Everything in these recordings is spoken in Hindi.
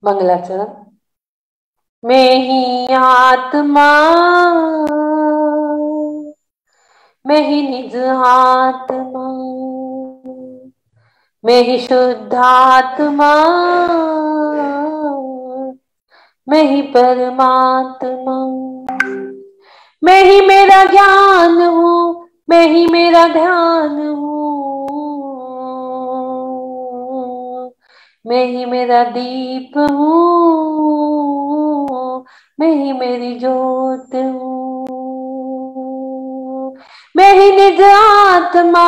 मंगलाचरण। मैं ही आत्मा, मैं ही निज आत्मा, मैं ही शुद्ध आत्मा, मैं ही परमात्मा। मैं ही मेरा ज्ञान हूँ, मैं ही मेरा ध्यान हूँ, मैं ही मेरा दीप हूँ, मैं ही मेरी ज्योत हूँ। मैं ही निज आत्मा,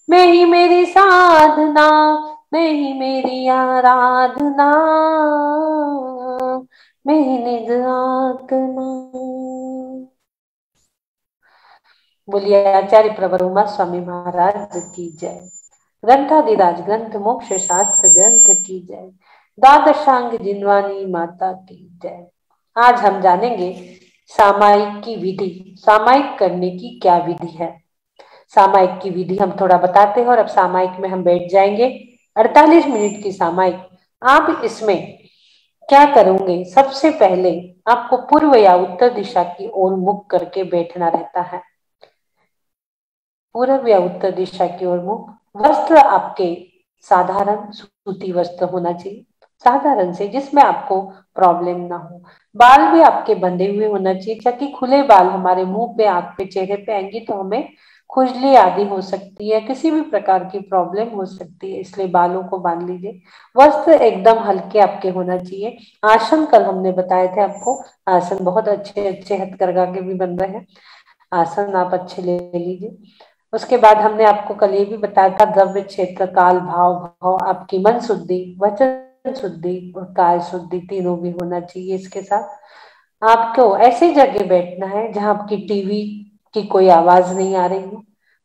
मैं ही मेरी साधना, मैं ही मेरी आराधना, मैं ही निज आत्मा। बोलिए आचार्य प्रवर उमा स्वामी महाराज की जय। ग्रंथादिराज ग्रंथ मोक्ष शास्त्र ग्रंथ की जय। द्वादशांग जिनवानी माता की जय। आज हम जानेंगे सामायिक की विधि। सामायिक करने की क्या विधि है। सामायिक की विधि हम थोड़ा बताते हैं और अब सामायिक में हम बैठ जाएंगे। 48 मिनट की सामायिक। आप इसमें क्या करोगे, सबसे पहले आपको पूर्व या उत्तर दिशा की ओर मुख करके बैठना रहता है। पूर्व या उत्तर दिशा की ओर मुख। वस्त्र आपके साधारण सूती वस्त्र होना चाहिए, साधारण से, जिसमें आपको प्रॉब्लम ना हो। बाल भी आपके बंधे हुए होना चाहिए, ताकि खुले बाल हमारे मुंह पे, आंख पे, चेहरे पे आएंगी तो हमें खुजली आदि हो सकती है, किसी भी प्रकार की प्रॉब्लम हो सकती है, इसलिए बालों को बांध लीजिए। वस्त्र एकदम हल्के आपके होना चाहिए। आसन कल हमने बताए थे आपको, आसन बहुत अच्छे अच्छे हथकरघा के भी बन रहे हैं, आसन आप अच्छे ले लीजिए। उसके बाद हमने आपको कल ये भी बताया था, द्रव्य क्षेत्र, काल, भाव, भाव, आपकी मन शुद्धि, वचन शुद्धि और काय शुद्धि तीनों भी होना चाहिए। इसके साथ आपको ऐसी जगह बैठना है जहां आपकी टीवी की कोई आवाज नहीं आ रही हो,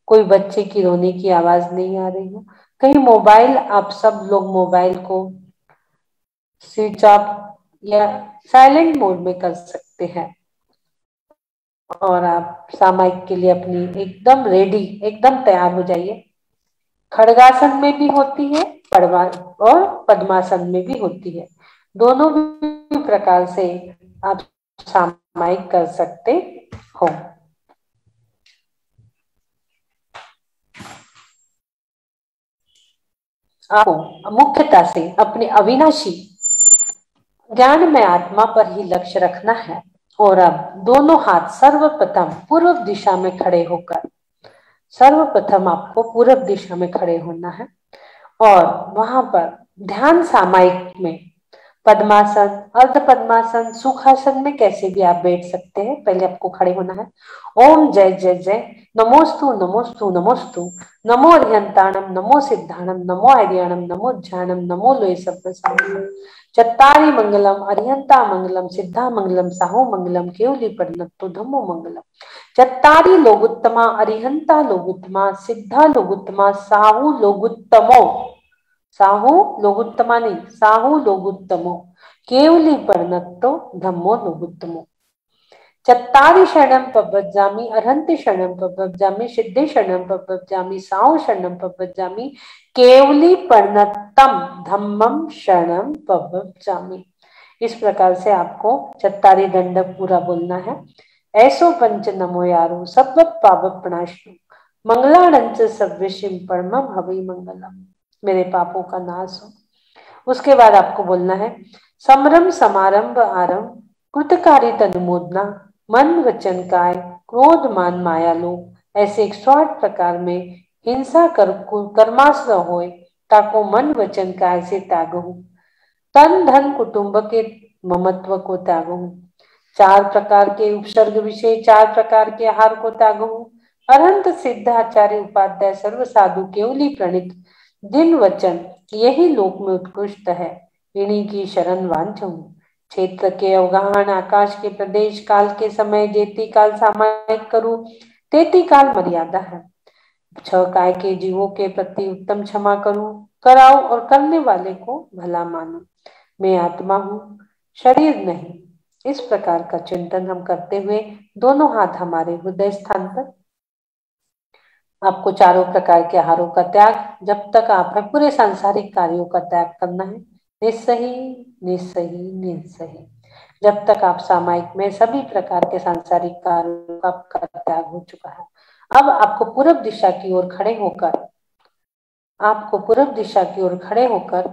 कोई बच्चे की रोने की आवाज नहीं आ रही हो, कहीं मोबाइल, आप सब लोग मोबाइल को स्विच ऑफ या साइलेंट मोड में कर सकते हैं। और आप सामायिक के लिए अपनी एकदम रेडी, एकदम तैयार हो जाइए। खड़गासन में भी होती है और पद्मासन में भी होती है। दोनों भी प्रकार से आप सामायिक कर सकते हो। आपको मुख्यता से अपने अविनाशी ज्ञान में आत्मा पर ही लक्ष्य रखना है। और अब दोनों हाथ सर्वप्रथम पूर्व दिशा में खड़े होकर, सर्वप्रथम आपको पूर्व दिशा में खड़े होना है और वहां पर ध्यान सामायिक में पद्मासन, अर्ध पद्मासन, सुखासन में कैसे भी आप बैठ सकते हैं। पहले आपको खड़े होना है। ओम जय जय जय, नमोस्तु नमोस्तु नमोस्तु, नमो अर्यंताणम, नमो सिद्धाणम, नमो आर्याणम, नमो ज्ञानम, नमो लोय सप्तसाहम, चत्तारी मंगलम, अर्यंता मंगलम, सिद्धा मंगलम, साहो मंगलम, केवली परिणत्तो धम्मो मंगलम। चत्तारी लोगुत्तमा, अरिहंता लोगुत्तमा, सिद्धा लोगुत्तमा, साहु लोगुत्तमो, साहु लोगुत्तमा नहीं, साहु लोगुत्तमो, केवली परिणत्तो धम्मो लोगुत्तमो। चत्तारि शरणं प्रव्रजामि, अरहन्ति शरणं प्रव्रजामि, सिद्धि शरणं प्रव्रजामि, साहु शरणं प्रव्रजामि, केवली परिणत्तम धम्मम शरणं प्रव्रजामि। इस प्रकार से आपको चत्तारी दंडक पूरा बोलना है। ऐसो पंच नमो यारो, सब पाप प्रणाशो, मंगलानंच सर्वशिम परमम हवि मंगलम, मेरे पापों का नाश हो। उसके बाद आपको बोलना है, समरम समारंभ आरंभ, कृतकारी तनुमोदना, मन वचन काय, क्रोध मान माया लोभ, ऐसे 108 प्रकार में हिंसा कर्माश्र होए, ताको मन वचन काय से त्यागहु, तन धन कुटुंब के ममत्व को त्यागहु, 4 प्रकार के उपसर्ग विषय, 4 प्रकार के आहार को त्यागहु, अरहंत सिद्ध आचार्य उपाध्याय सर्व साधु केवली प्रणित दिन वचन यही लोक में उत्कृष्ट है, इन्हीं की शरण वांछू। क्षेत्र के अवगाहन, आकाश के प्रदेश, काल के समय, जेती काल सामायिक करूं, तेती काल मर्यादा है। 6 काय के जीवों के प्रति उत्तम क्षमा करूं, कराओ और करने वाले को भला मानो। मैं आत्मा हूं, शरीर नहीं। इस प्रकार का चिंतन हम करते हुए दोनों हाथ हमारे हृदय स्थान पर, आपको चारों प्रकार के आहारों का त्याग, जब तक आप है पूरे सांसारिक कार्यों का त्याग करना है। निस्सही निस्सही निस्सही। जब तक आप सामायिक में सभी प्रकार के सांसारिक कार्यों का त्याग हो चुका है, अब आपको पूर्व दिशा की ओर खड़े होकर,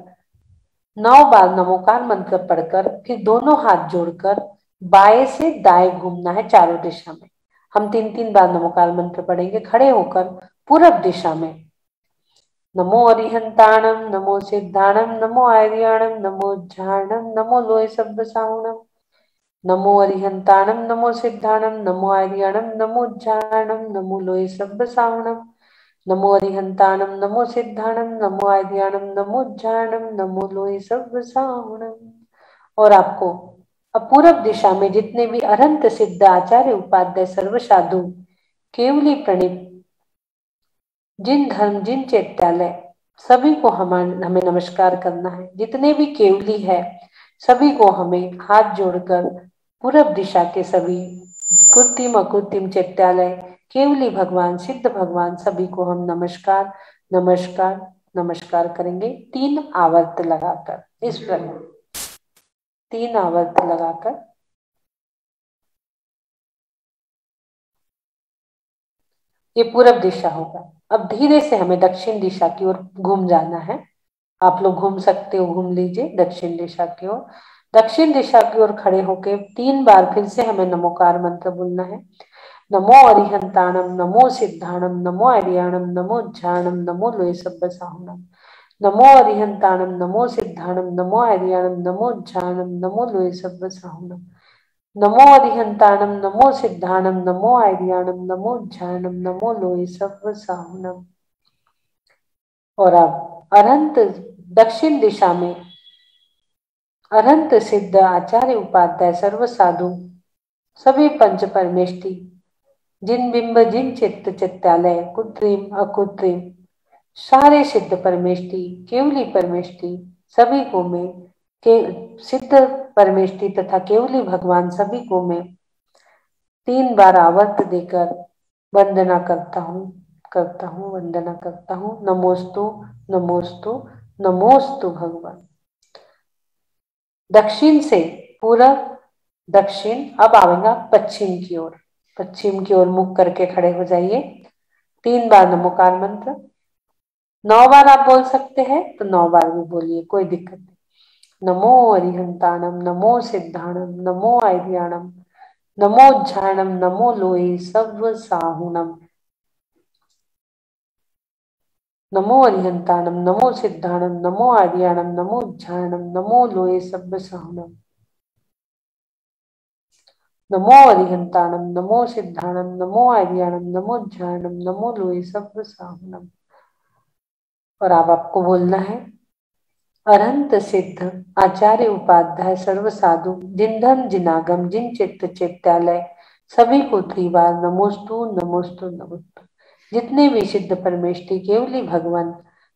नौ बार नमोकार मंत्र पढ़कर फिर दोनों हाथ जोड़कर बाएं से दाएं घूमना है चारों दिशा में। हम 3-3 बार नमोकार मंत्र पढ़ेंगे खड़े होकर पूरब दिशा में। नमो अरिहंताणम नमो सिद्धाणम नमो आर्याणम नमो ज्ञानम नमो लोय सब्ब साहुणम। नमो अरिहंताणम नमो सिद्धाणम नमो आर्याणम नमो ज्ञानम नमो लोय सब्ब साहुणम। नमो अरिहंताणम नमो सिद्धाणम नमो आर्याणम नमो ज्ञानम नमो लोय सब्ब साहुणम। और आपको अब पूरब दिशा में जितने भी अरंत सिद्ध आचार्य उपाध्याय सर्व साधु केवली प्रणीत जिन धर्म जिन चैत्यालय सभी को हमें नमस्कार करना है। जितने भी केवली है सभी को हमें हाथ जोड़कर पूरब दिशा के सभी कृत्रिम अकृत्रिम चैत्यालय केवली भगवान सिद्ध भगवान सभी को हम नमस्कार नमस्कार नमस्कार करेंगे 3 आवर्त लगाकर। इस प्रकार 3 आवर्त लगाकर ये पूरब दिशा होगा। अब धीरे से हमें दक्षिण दिशा की ओर घूम जाना है। आप लोग घूम सकते हो, घूम लीजिए दक्षिण दिशा की ओर। दक्षिण दिशा की ओर खड़े होके 3 बार फिर से हमें नमोकार मंत्र बोलना है। नमो अरिहंताणम नमो सिद्धाणम नमो आर्याणम नमो ज्ञानम नमो लोय सब्ब साहुणम। नमो अरिहंताणम नमो सिद्धाणम नमो आर्याणम नमो ज्ञानम नमो लोय सब्ब साहुणम। नमो अरिहंताणम नमो सिद्धाणम नमो आर्याणम नमो ज्ञानम नमो लोय सब्ब साहुणम। और अब अनंत दक्षिण दिशा में अनंत सिद्ध आचार्य उपाध्याय सर्व साधु सभी पंच परमेष्टि जिन बिंब जिन चित्त चित्तालय कृत्रिम अकृत्रिम सारे सिद्ध परमेष्टि केवली परमेष्टि सभी को मैं के सिद्ध परमेष्टि तथा केवली भगवान सभी को मैं 3 बार आवर्त देकर वंदना करता हूँ वंदना करता हूँ। नमोस्तु नमोस्तु नमोस्तु भगवान। दक्षिण से पूरब दक्षिण, अब आएगा पश्चिम की ओर। पश्चिम की ओर मुख करके खड़े हो जाइए। 3 बार नमोकार मंत्र 9 बार आप बोल सकते हैं तो 9 बार भी बोलिए, कोई दिक्कत नहीं। नमो अरिहंताणम नमो सिद्धाणम नमो आर्याणम नमो ज्ञानम नमो लोय सब्ब साहुणम। नमो अरिहंताणम नमो सिद्धाणम नमो आर्याणम नमो ज्ञानम नमो लोय सब्ब साहुणम। नमो अरिहंताणम नमो सिद्धाणम नमो आर्याणम नमो ज्ञानम नमो लोय सब्ब साहुणम। और अब आपको बोलना है अनंत सिद्ध आचार्य उपाध्याय सर्व साधु जिन धर्म जिनागम जिन चित्त चित्तालय सभी को 3 बार नमोस्तु नमोस्तु नमोस्तु। जितने भी सिद्ध परमेष्टि केवली भगवान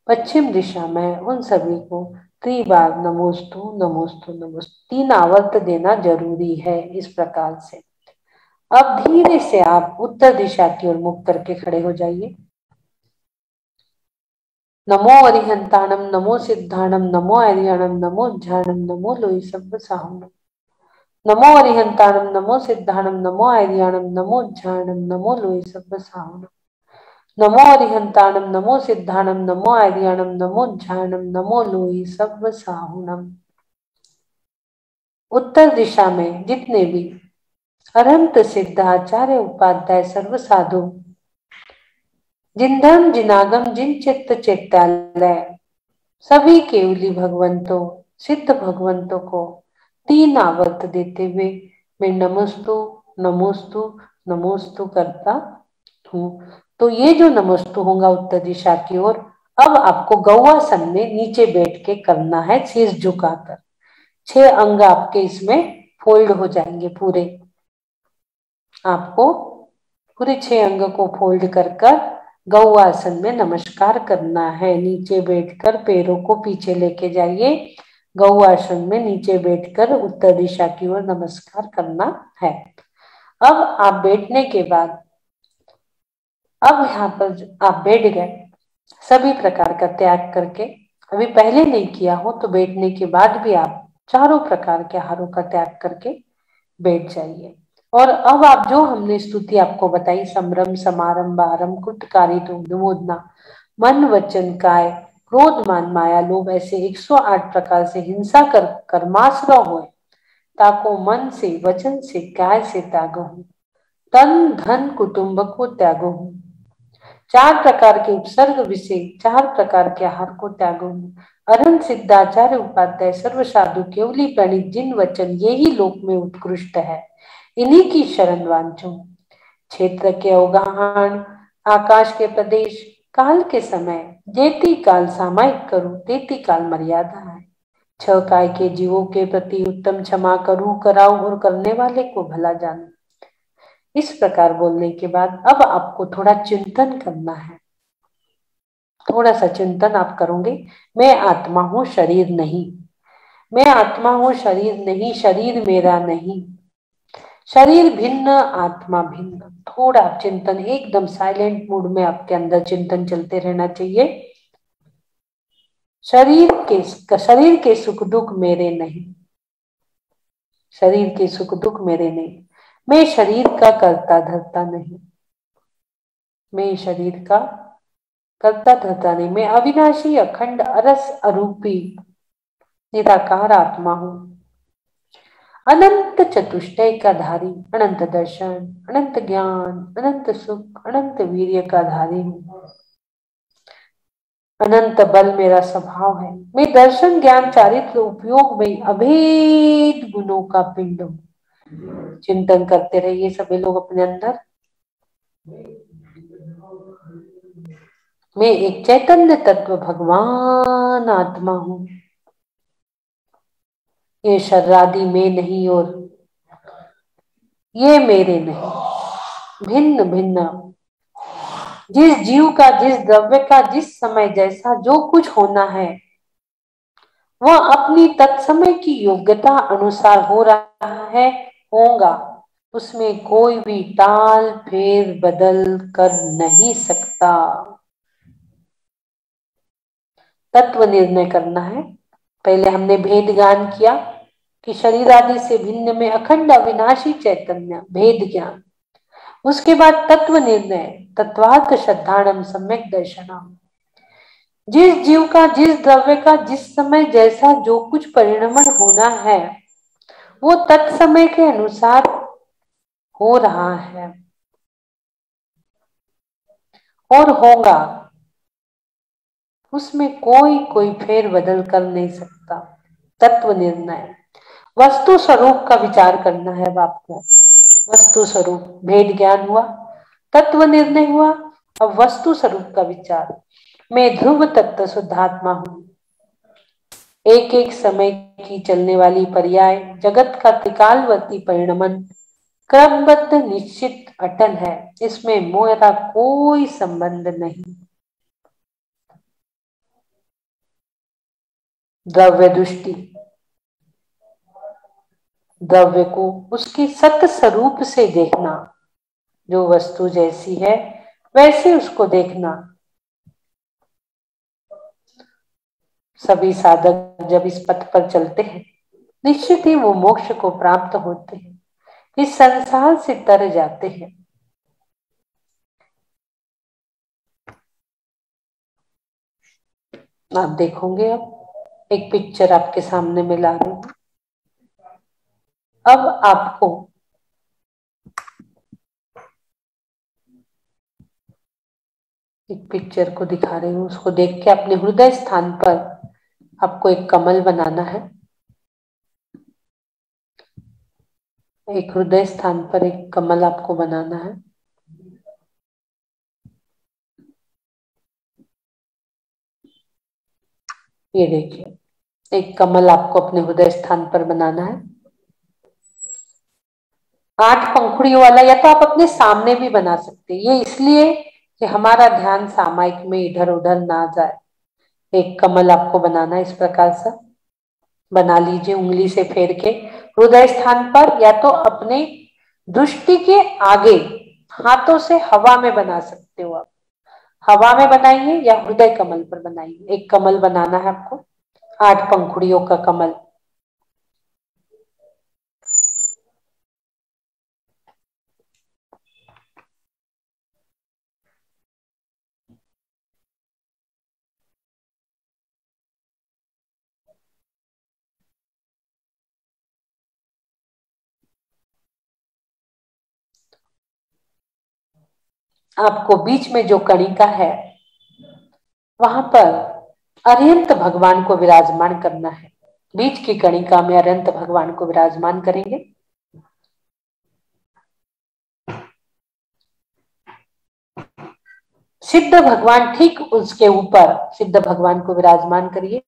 पश्चिम दिशा में उन सभी को 3 बार नमोस्तु नमोस्तु नमोस्तु 3 आवर्त देना जरूरी है। इस प्रकार से अब धीरे से आप उत्तर दिशा की ओर मुख करके खड़े हो जाइए। नमो अरिहंताणम नमो सिद्धाणम नमो आर्याणम नमो ज्ञानम नमो लोय सब्ब साहुणम। नमो अरिहंताणम नमो सिद्धाणम नमो आर्याणम नमो ज्ञानम नमो लोय सब्ब साहुणम। नमो अरिहंताणम नमो सिद्धाणम नमो आर्याणम नमो ज्ञानम नमो लोय सब्ब साहुणम। उत्तर दिशा में जितने भी अनंत सिद्ध आचार्य उपाध्याय सर्व साधु जिन धर्म जिनागम जिन चित्त चित्तालय सभी केवली भगवंतों सिद्ध भगवंतों को 3 आवर्त देते हुए मैं नमोस्तु नमोस्तु नमोस्तु करता हूँ। तो ये जो नमोस्तु होगा उत्तर दिशा की ओर, अब आपको गौआसन में नीचे बैठ के करना है शीश झुकाकर। 6 अंग आपके इसमें फोल्ड हो जाएंगे पूरे। आपको पूरे 6 अंग को फोल्ड कर गौआसन में नमस्कार करना है। नीचे बैठकर पैरों को पीछे लेके जाइए। गौआसन में नीचे बैठकर उत्तर दिशा की ओर नमस्कार करना है। अब आप बैठने के बाद अब यहाँ पर आप बैठ गए, सभी प्रकार का त्याग करके अभी पहले नहीं किया हो तो बैठने के बाद भी आप चारों प्रकार के आहारों का त्याग करके बैठ जाइए। और अब आप जो हमने स्तुति आपको बताई, समरम समारंभ आरंभ कुटकारी मोदना मन वचन काय क्रोध मान माया लोभ, ऐसे 108 प्रकार से हिंसा कर कर्माश्र हो, ताको मन से वचन से काय से त्यागो, तन धन कुटुंब को त्यागो, 4 प्रकार के उपसर्ग विषय 4 प्रकार के आहार को त्यागो, अरहंत सिद्धाचार्य उपाध्याय सर्व साधु केवली प्रणीत जिन वचन ये ही लोक में उत्कृष्ट है, इन्हीं की शरण वांचो। क्षेत्र के अवगाहन, आकाश के प्रदेश, काल के समय, जेती काल सामायिक करूं तेती काल मर्यादा है। 6 काय के जीवों के प्रति उत्तम क्षमा करूं कराऊं और करने वाले को भला जानूं। इस प्रकार बोलने के बाद अब आपको थोड़ा चिंतन करना है। थोड़ा सा चिंतन आप करोगे, मैं आत्मा हूं शरीर नहीं, मैं आत्मा हूं शरीर नहीं, शरीर मेरा नहीं, शरीर भिन्न आत्मा भिन्न। थोड़ा चिंतन एकदम साइलेंट मूड में आपके अंदर चिंतन चलते रहना चाहिए। शरीर के सुख दुख मेरे नहीं, शरीर के सुख दुख मेरे नहीं, मैं शरीर का करता धरता नहीं, मैं शरीर का करता धरता नहीं, मैं अविनाशी अखंड अरस अरूपी निराकार आत्मा हूं, अनंत चतुष्टय का धारी, अनंत दर्शन, अनंत ज्ञान, अनंत सुख, अनंत वीर्य का धारी हूं, अनंत बल मेरा स्वभाव है, मैं दर्शन ज्ञान चारित्र उपयोग में अभेद गुणों का पिंड हूं। चिंतन करते रहिए सभी लोग अपने अंदर। मैं एक चैतन्य तत्व भगवान आत्मा हूं, ये शरीरादि में नहीं और ये मेरे नहीं, भिन्न भिन्न, जिस जीव का जिस द्रव्य का जिस समय जैसा जो कुछ होना है वह अपनी तत्समय की योग्यता अनुसार हो रहा है, होगा, उसमें कोई भी टाल फेर बदल कर नहीं सकता। तत्व निर्णय करना है। पहले हमने भेद ज्ञान किया कि शरीर आदि से भिन्न में अखंड अविनाशी चैतन्य, भेद ज्ञान। उसके बाद तत्व निर्णय, तत्वार्थ श्रद्धाणम सम्यक दर्शनम, जिस जीव का जिस द्रव्य का जिस समय जैसा जो कुछ परिणमन होना है वो तत्समय के अनुसार हो रहा है और होगा, उसमें कोई फेर बदल कर नहीं सकता। तत्व निर्णय, वस्तु स्वरूप का विचार करना है अब आपको। वस्तु स्वरूप, भेद ज्ञान हुआ, तत्व निर्णय हुआ, अब वस्तु स्वरूप का विचार। मैं ध्रुव तत्व शुद्धात्मा हूं, एक एक समय की चलने वाली पर्याय जगत का त्रिकालवर्ती परिणमन क्रमबद्ध निश्चित अटल है, इसमें मेरा कोई संबंध नहीं। द्रव्य दृष्टि, द्रव्य को उसके सत स्वरूप से देखना, जो वस्तु जैसी है वैसे उसको देखना। सभी साधक जब इस पथ पर चलते हैं निश्चित ही वो मोक्ष को प्राप्त होते हैं, इस संसार से तर जाते हैं। आप देखोगे, अब एक पिक्चर आपके सामने में ला रही हूं। अब आपको एक पिक्चर को दिखा रही हूँ, उसको देख के अपने हृदय स्थान पर आपको एक कमल बनाना है। एक हृदय स्थान पर एक कमल आपको बनाना है। ये देखिए, एक कमल आपको अपने हृदय स्थान पर बनाना है। 8 पंखुड़ियों वाला, या तो आप अपने सामने भी बना सकते हैं। ये इसलिए कि हमारा ध्यान सामायिक में इधर उधर ना जाए। एक कमल आपको बनाना है, इस प्रकार से बना लीजिए उंगली से फेर के हृदय स्थान पर, या तो अपने दृष्टि के आगे हाथों से हवा में बना सकते हो आप। हवा में बनाइए या हृदय कमल पर बनाइए। एक कमल बनाना है आपको, 8 पंखुड़ियों का कमल। आपको बीच में जो कणिका है वहां पर अरिहंत भगवान को विराजमान करना है। बीच की कणिका में अरिहंत भगवान को विराजमान करेंगे। सिद्ध भगवान ठीक उसके ऊपर सिद्ध भगवान को विराजमान करिए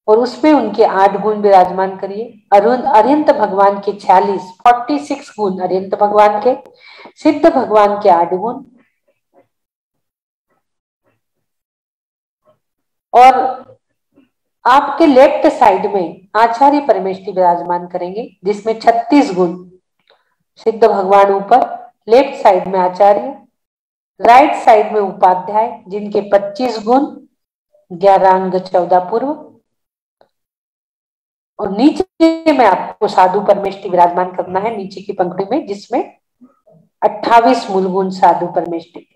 और उसमें उनके 8 गुण विराजमान करिए। अरिहंत भगवान के 46 गुण अरिहंत भगवान के, सिद्ध भगवान के 8 गुण, और आपके लेफ्ट साइड में आचार्य परमेष्टि विराजमान करेंगे जिसमें 36 गुण। सिद्ध भगवान ऊपर, लेफ्ट साइड में आचार्य, राइट साइड में उपाध्याय जिनके 25 गुण, 11 अंग, 14 पूर्व, और नीचे में आपको साधु परमेष्टि विराजमान करना है नीचे की पंक्ति में जिसमें 28 मूल गुण साधु परमेष्टि।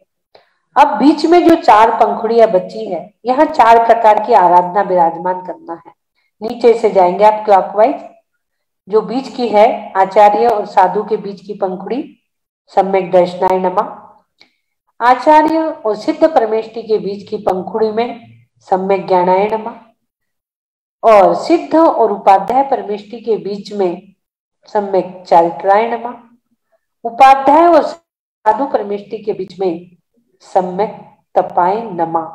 अब बीच में जो 4 पंखुड़ियां बची है, यहाँ 4 प्रकार की आराधना विराजमान करना है। नीचे से जाएंगे आप क्लॉकवाइज। जो बीच की है आचार्य और साधु के बीच की पंखुड़ी, सम्यक दर्शनाय नमः। आचार्य और सिद्ध परमेष्टि के बीच की पंखुड़ी में सम्यक ज्ञानाय नमः, और सिद्ध और उपाध्याय परमेष्टि के बीच में सम्यक चारित्राय नमः। उपाध्याय और साधु परमेष्टि के बीच में सम्यक तपाय नमः।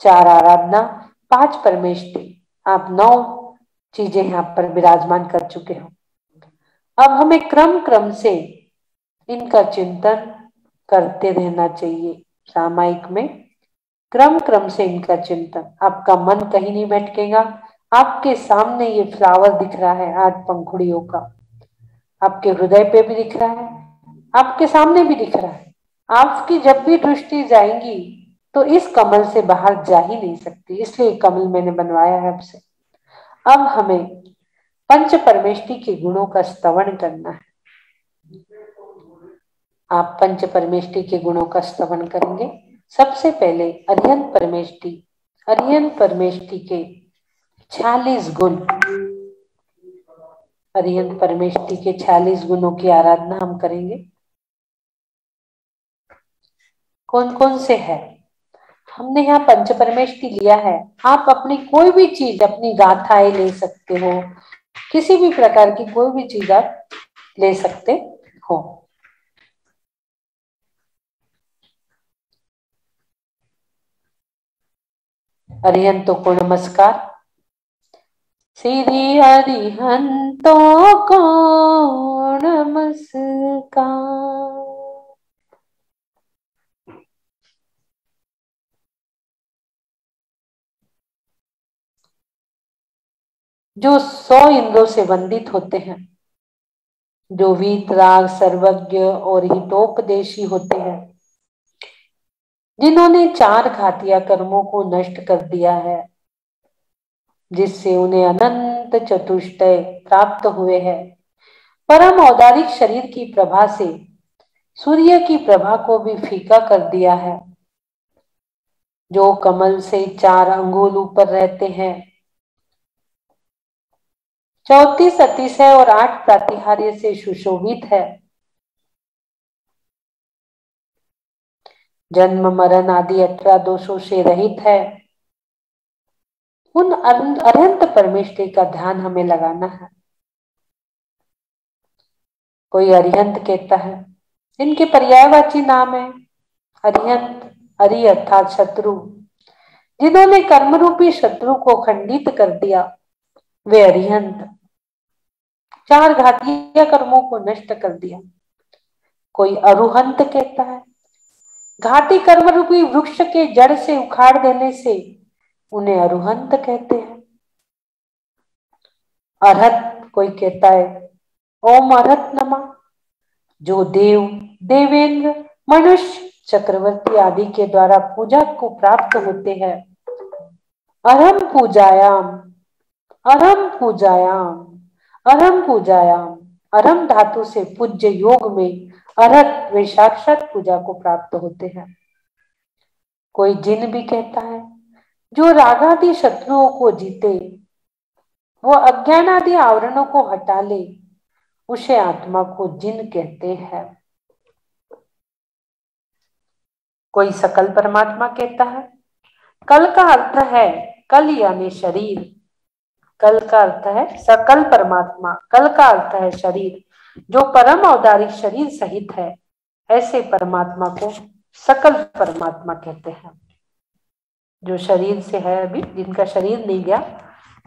4 आराधना, 5 परमेष्टि, आप 9 चीजें यहाँ पर विराजमान कर चुके हो। अब हमें क्रम क्रम से इनका चिंतन करते रहना चाहिए। सामायिक में क्रम क्रम से इनका चिंतन, आपका मन कहीं नहीं भटकेगा। आपके सामने ये फ्लावर दिख रहा है 8 पंखुड़ियों का, आपके हृदय पे भी दिख रहा है, आपके सामने भी दिख रहा है। आपकी जब भी दृष्टि जाएंगी तो इस कमल से बाहर जा ही नहीं सकती, इसलिए कमल मैंने बनवाया है आपसे। अब हमें पंच परमेष्टि के गुणों का स्तवन करना है। आप पंच परमेष्टि के गुणों का स्तवन करेंगे। सबसे पहले अरिहंत परमेष्टि, अरिहंत परमेष्टि के 46 गुण, अरिहंत परमेष्टि के 46 गुणों की आराधना हम करेंगे। कौन कौन से है? हमने यहाँ पंच परमेष्टि लिया है। आप अपनी कोई भी चीज, अपनी गाथाएं ले सकते हो, किसी भी प्रकार की कोई भी चीज आप ले सकते हो। अरिहंतों को नमस्कार। श्री अरिहंतों को नमस्कार। जो 100 इंद्रों से वंदित होते हैं, जो वीतराग, सर्वज्ञ और हितोपदेशी होते हैं, जिन्होंने 4 घातिया कर्मों को नष्ट कर दिया है, जिससे उन्हें अनंत चतुष्टय प्राप्त हुए हैं, परम औदारिक शरीर की प्रभा से सूर्य की प्रभा को भी फीका कर दिया है, जो कमल से 4 अंगुल ऊपर रहते हैं, 34 अतिशय और 8 प्रातिहार्य से सुशोभित है, जन्म मरण आदि 18 दोषों से रहित है, उन अनंत परमेष्टि का ध्यान हमें लगाना है। कोई अरिहंत कहता है, इनके पर्यायवाची नाम है अरिहंत, अरि अर्थात शत्रु। जिन्होंने कर्म रूपी शत्रु को खंडित कर दिया वे अरिहंत, 4 घातीय कर्मों को नष्ट कर दिया। कोई अरुहंत कहता है, घाती कर्म रूपी वृक्ष के जड़ से उखाड़ देने से उन्हें अरुहंत कहते हैं। अरहत कोई कहता है, ओम अरहत नमः, जो देव, देवेंद्र, मनुष्य, चक्रवर्ती आदि के द्वारा पूजा को प्राप्त होते हैं। अरहम पूजायाम, अरहम पूजायाम, अरहम पूजायाम। अरहम धातु से पूज्य योग में अरहत वे साक्षात पूजा को प्राप्त होते हैं। कोई जिन भी कहता है जो रागादि शत्रुओं को जीते, वो अज्ञान आदि आवरणों को हटा ले, उसे आत्मा को जिन कहते हैं। कोई सकल परमात्मा कहता है। कल का अर्थ है कल यानी शरीर। कल का अर्थ है सकल परमात्मा, कल का अर्थ है शरीर, जो परम औदारिक शरीर सहित है, ऐसे परमात्मा को सकल परमात्मा कहते हैं। जो शरीर से है, अभी जिनका शरीर नहीं गया,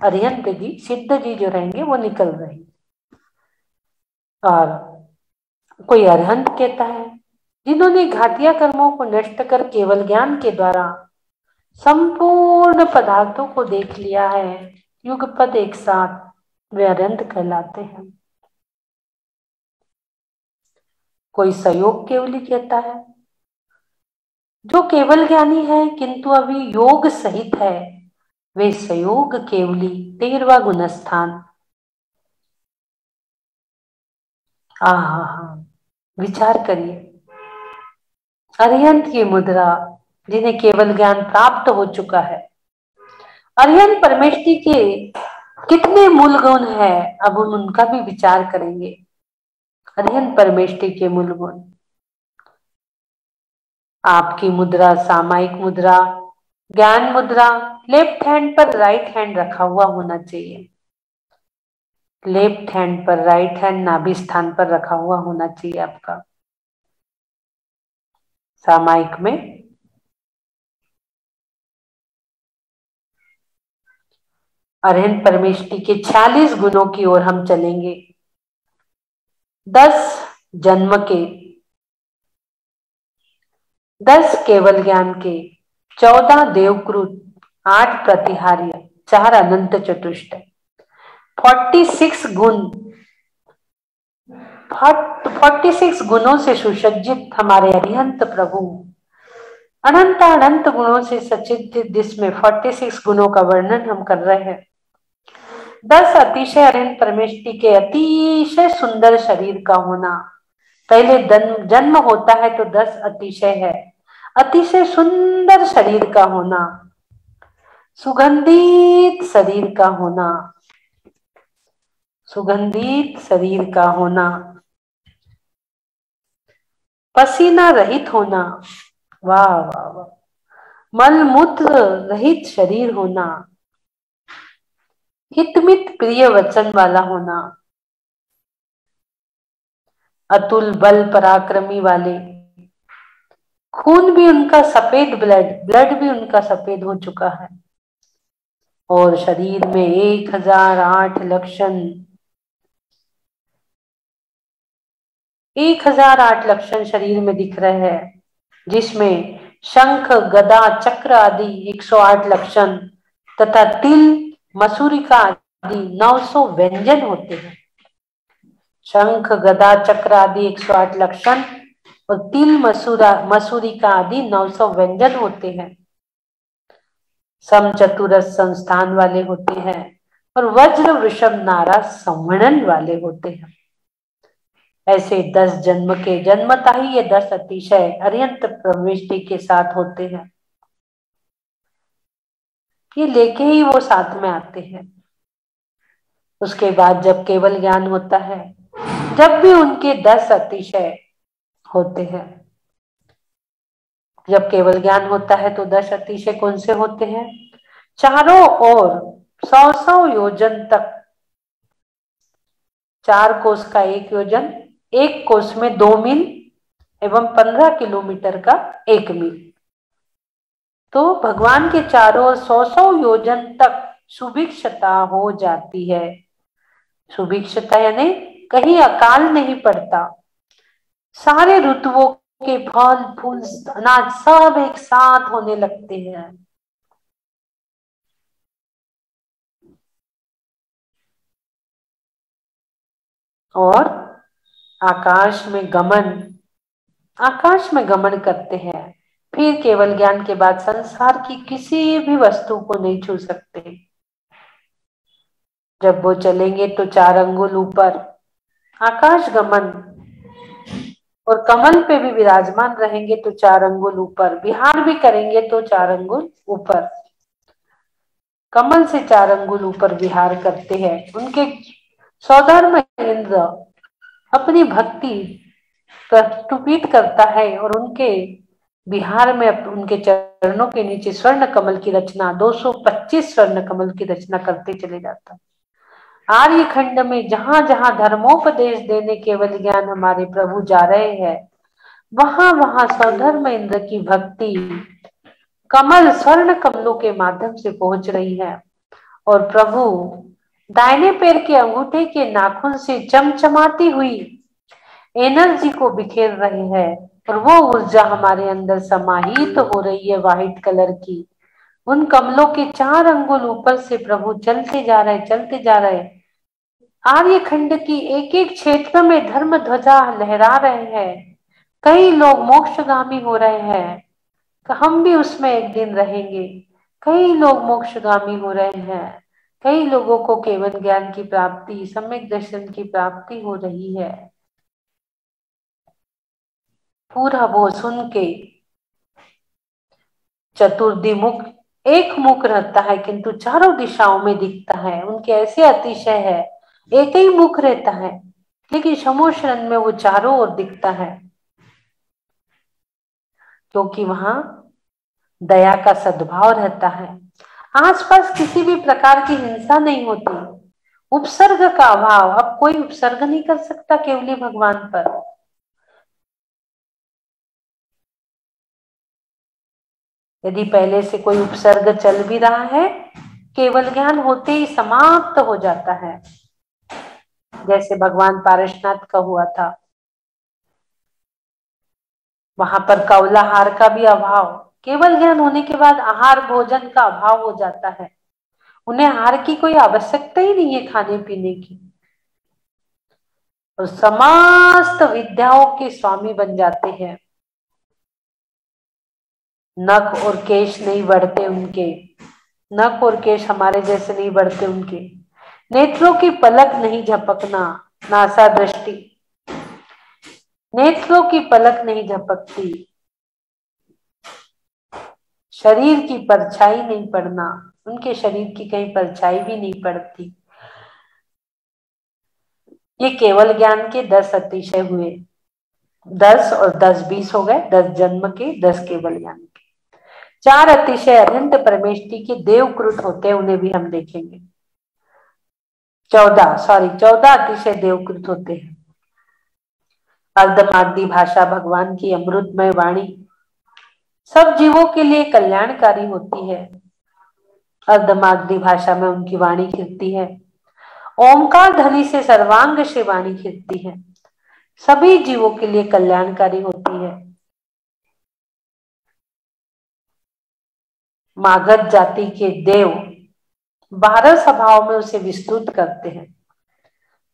अरिहंत जी, सिद्ध जी जो रहेंगे वो निकल रहे। और कोई अरहंत कहता है जिन्होंने घातिया कर्मों को नष्ट कर केवल ज्ञान के द्वारा संपूर्ण पदार्थों को देख लिया है, युगपद एक साथ, वे अरहंत कहलाते हैं। कोई सहयोग केवली कहता है जो केवल ज्ञानी है किंतु अभी योग सहित है, वे सहयोग केवली 13वां गुणस्थान। विचार करिए, अरिहंत की मुद्रा जिन्हें केवल ज्ञान प्राप्त हो चुका है। अरिहंत परमेष्टि के कितने मूल गुण है, अब हम उनका भी विचार करेंगे। अरिहंत परमेष्टि के मूल गुण। आपकी मुद्रा, सामायिक मुद्रा, ज्ञान मुद्रा लेफ्ट हैंड पर राइट हैंड रखा हुआ होना चाहिए। लेफ्ट हैंड पर राइट हैंड नाभि स्थान पर रखा हुआ होना चाहिए आपका। सामायिक में अरिहंत परमेष्टि के 46 गुणों की ओर हम चलेंगे। 10 जन्म के, 10 केवल ज्ञान के, 14 देवकृत, 8 प्रतिहार्य, 4 अनंत चतुष्ट, 46 गुण, 46 गुणों से सुसज्जित हमारे अरिहंत प्रभु अनंत अनंत गुणों से सचित, जिसमें 46 गुणों का वर्णन हम कर रहे हैं। 10 अतिशय अरिहंत परमेष्टि के अतिशय सुंदर शरीर का होना। पहले जन्म होता है तो 10 अतिशय है। अतिशय सुंदर शरीर का होना, सुगंधित शरीर का होना, सुगंधित शरीर का होना, पसीना रहित होना, वाह वाह वाह, मलमूत्र रहित शरीर होना, हितमित प्रिय वचन वाला होना, अतुल बल पराक्रमी वाले, खून भी उनका सफेद, ब्लड भी उनका सफेद हो चुका है, और शरीर में 1008 लक्षण, 1008 लक्षण शरीर में दिख रहे हैं, जिसमें शंख गदा चक्र आदि 108 लक्षण तथा तिल मसूरिका आदि 900 व्यंजन होते हैं। शंख गदा चक्र आदि 108 लक्षण और तिल मसूरिका आदि 900 व्यंजन होते हैं। सम चतुरस संस्थान वाले होते हैं और वज्र वृषभ नारा संवरण वाले होते हैं। ऐसे 10 जन्म के, जन्मता ही ये 10 अतिशय अरिहंत प्रविष्टि के साथ होते हैं। ये लेके ही वो साथ में आते हैं। उसके बाद जब केवल ज्ञान होता है, जब भी उनके 10 अतिशय होते हैं। जब केवल ज्ञान होता है तो 10 अतिशय कौन से होते हैं? चारों ओर 100 योजन तक, 4 कोस का 1 योजन, 1 कोस में 2 मील एवं 15 किलोमीटर का 1 मील। तो भगवान के चारों ओर 100 योजन तक सुभिक्षता हो जाती है। सुभिक्षता यानी कहीं अकाल नहीं पड़ता। सारे ऋतुओं के फल फूल अनाज सब एक साथ होने लगते हैं। और आकाश में गमन, आकाश में गमन करते हैं, फिर केवल ज्ञान के बाद संसार की किसी भी वस्तु को नहीं छू सकते। जब वो चलेंगे तो 4 अंगुल ऊपर, आकाश गमन, और कमल पे भी विराजमान रहेंगे तो 4 अंगुल ऊपर, विहार भी करेंगे तो 4 अंगुल ऊपर, कमल से 4 अंगुल ऊपर विहार करते हैं। उनके सौधर्म इंद्र अपनी भक्ति प्रस्तुत करता है और उनके बिहार में उनके चरणों के नीचे स्वर्ण कमल की रचना 225 स्वर्ण कमल की रचना करते चले जाता। आर्य खंड में जहां जहां धर्मोपदेश देने केवल ज्ञान हमारे प्रभु जा रहे हैं, वहां वहां स्वधर्म इंद्र की भक्ति कमल स्वर्ण कमलों के माध्यम से पहुंच रही है और प्रभु दाहिने पैर के अंगूठे के नाखून से चमचमाती हुई एनर्जी को बिखेर रहे हैं और वो ऊर्जा हमारे अंदर समाहित हो रही है व्हाइट कलर की। उन कमलों के 4 अंगुल ऊपर से प्रभु चलते जा रहे, चलते जा रहे। आर्य खंड की एक एक क्षेत्र में धर्म ध्वजा लहरा रहे हैं। कई लोग मोक्षगामी हो रहे हैं, हम भी उसमें एक दिन रहेंगे। कई लोग मोक्षगामी हो रहे हैं, कई लोगों को केवल ज्ञान की प्राप्ति, सम्यक दर्शन की प्राप्ति हो रही है। पूरा वो सुन के चतुर्दी मुख, एक मुख रहता है किंतु चारों दिशाओं में दिखता है। उनके ऐसे अतिशय है, एक ही मुख रहता है लेकिन समोशरण में वो चारों ओर दिखता है, क्योंकि वहां दया का सद्भाव रहता है। आसपास किसी भी प्रकार की हिंसा नहीं होती, उपसर्ग का अभाव। अब कोई उपसर्ग नहीं कर सकता केवली भगवान पर। यदि पहले से कोई उपसर्ग चल भी रहा है, केवल ज्ञान होते ही समाप्त हो जाता है, जैसे भगवान पारसनाथ का हुआ था। वहां पर कौलाहार का भी अभाव, केवल ज्ञान होने के बाद आहार भोजन का अभाव हो जाता है। उन्हें आहार की कोई आवश्यकता ही नहीं है, खाने पीने की, और समस्त विद्याओं के स्वामी बन जाते हैं। नख और केश नहीं बढ़ते उनके, नख और केश हमारे जैसे नहीं बढ़ते उनके। नेत्रों की पलक नहीं झपकना, नासा दृष्टि, नेत्रों की पलक नहीं झपकती, शरीर की परछाई नहीं पड़ना, उनके शरीर की कहीं परछाई भी नहीं पड़ती। ये केवल ज्ञान के 10 अतिशय हुए। 10 और 10 20 हो गए, 10 जन्म के, 10 केवल ज्ञान के। 4 अतिशय अनंत परमेष्टि के देवकृत होते हैं, उन्हें भी हम देखेंगे। 14 अतिशय देवकृत होते हैं। अर्धमागधी भाषा भगवान की अमृतमय वाणी सब जीवों के लिए कल्याणकारी होती है। अर्धमागधी भाषा में उनकी वाणी खिलती है। ओमकार ध्वनि से सर्वांग से वाणी खिलती है, सभी जीवों के लिए कल्याणकारी होती है। मागध जाति के देव 12 सभाओं में उसे विस्तृत करते हैं।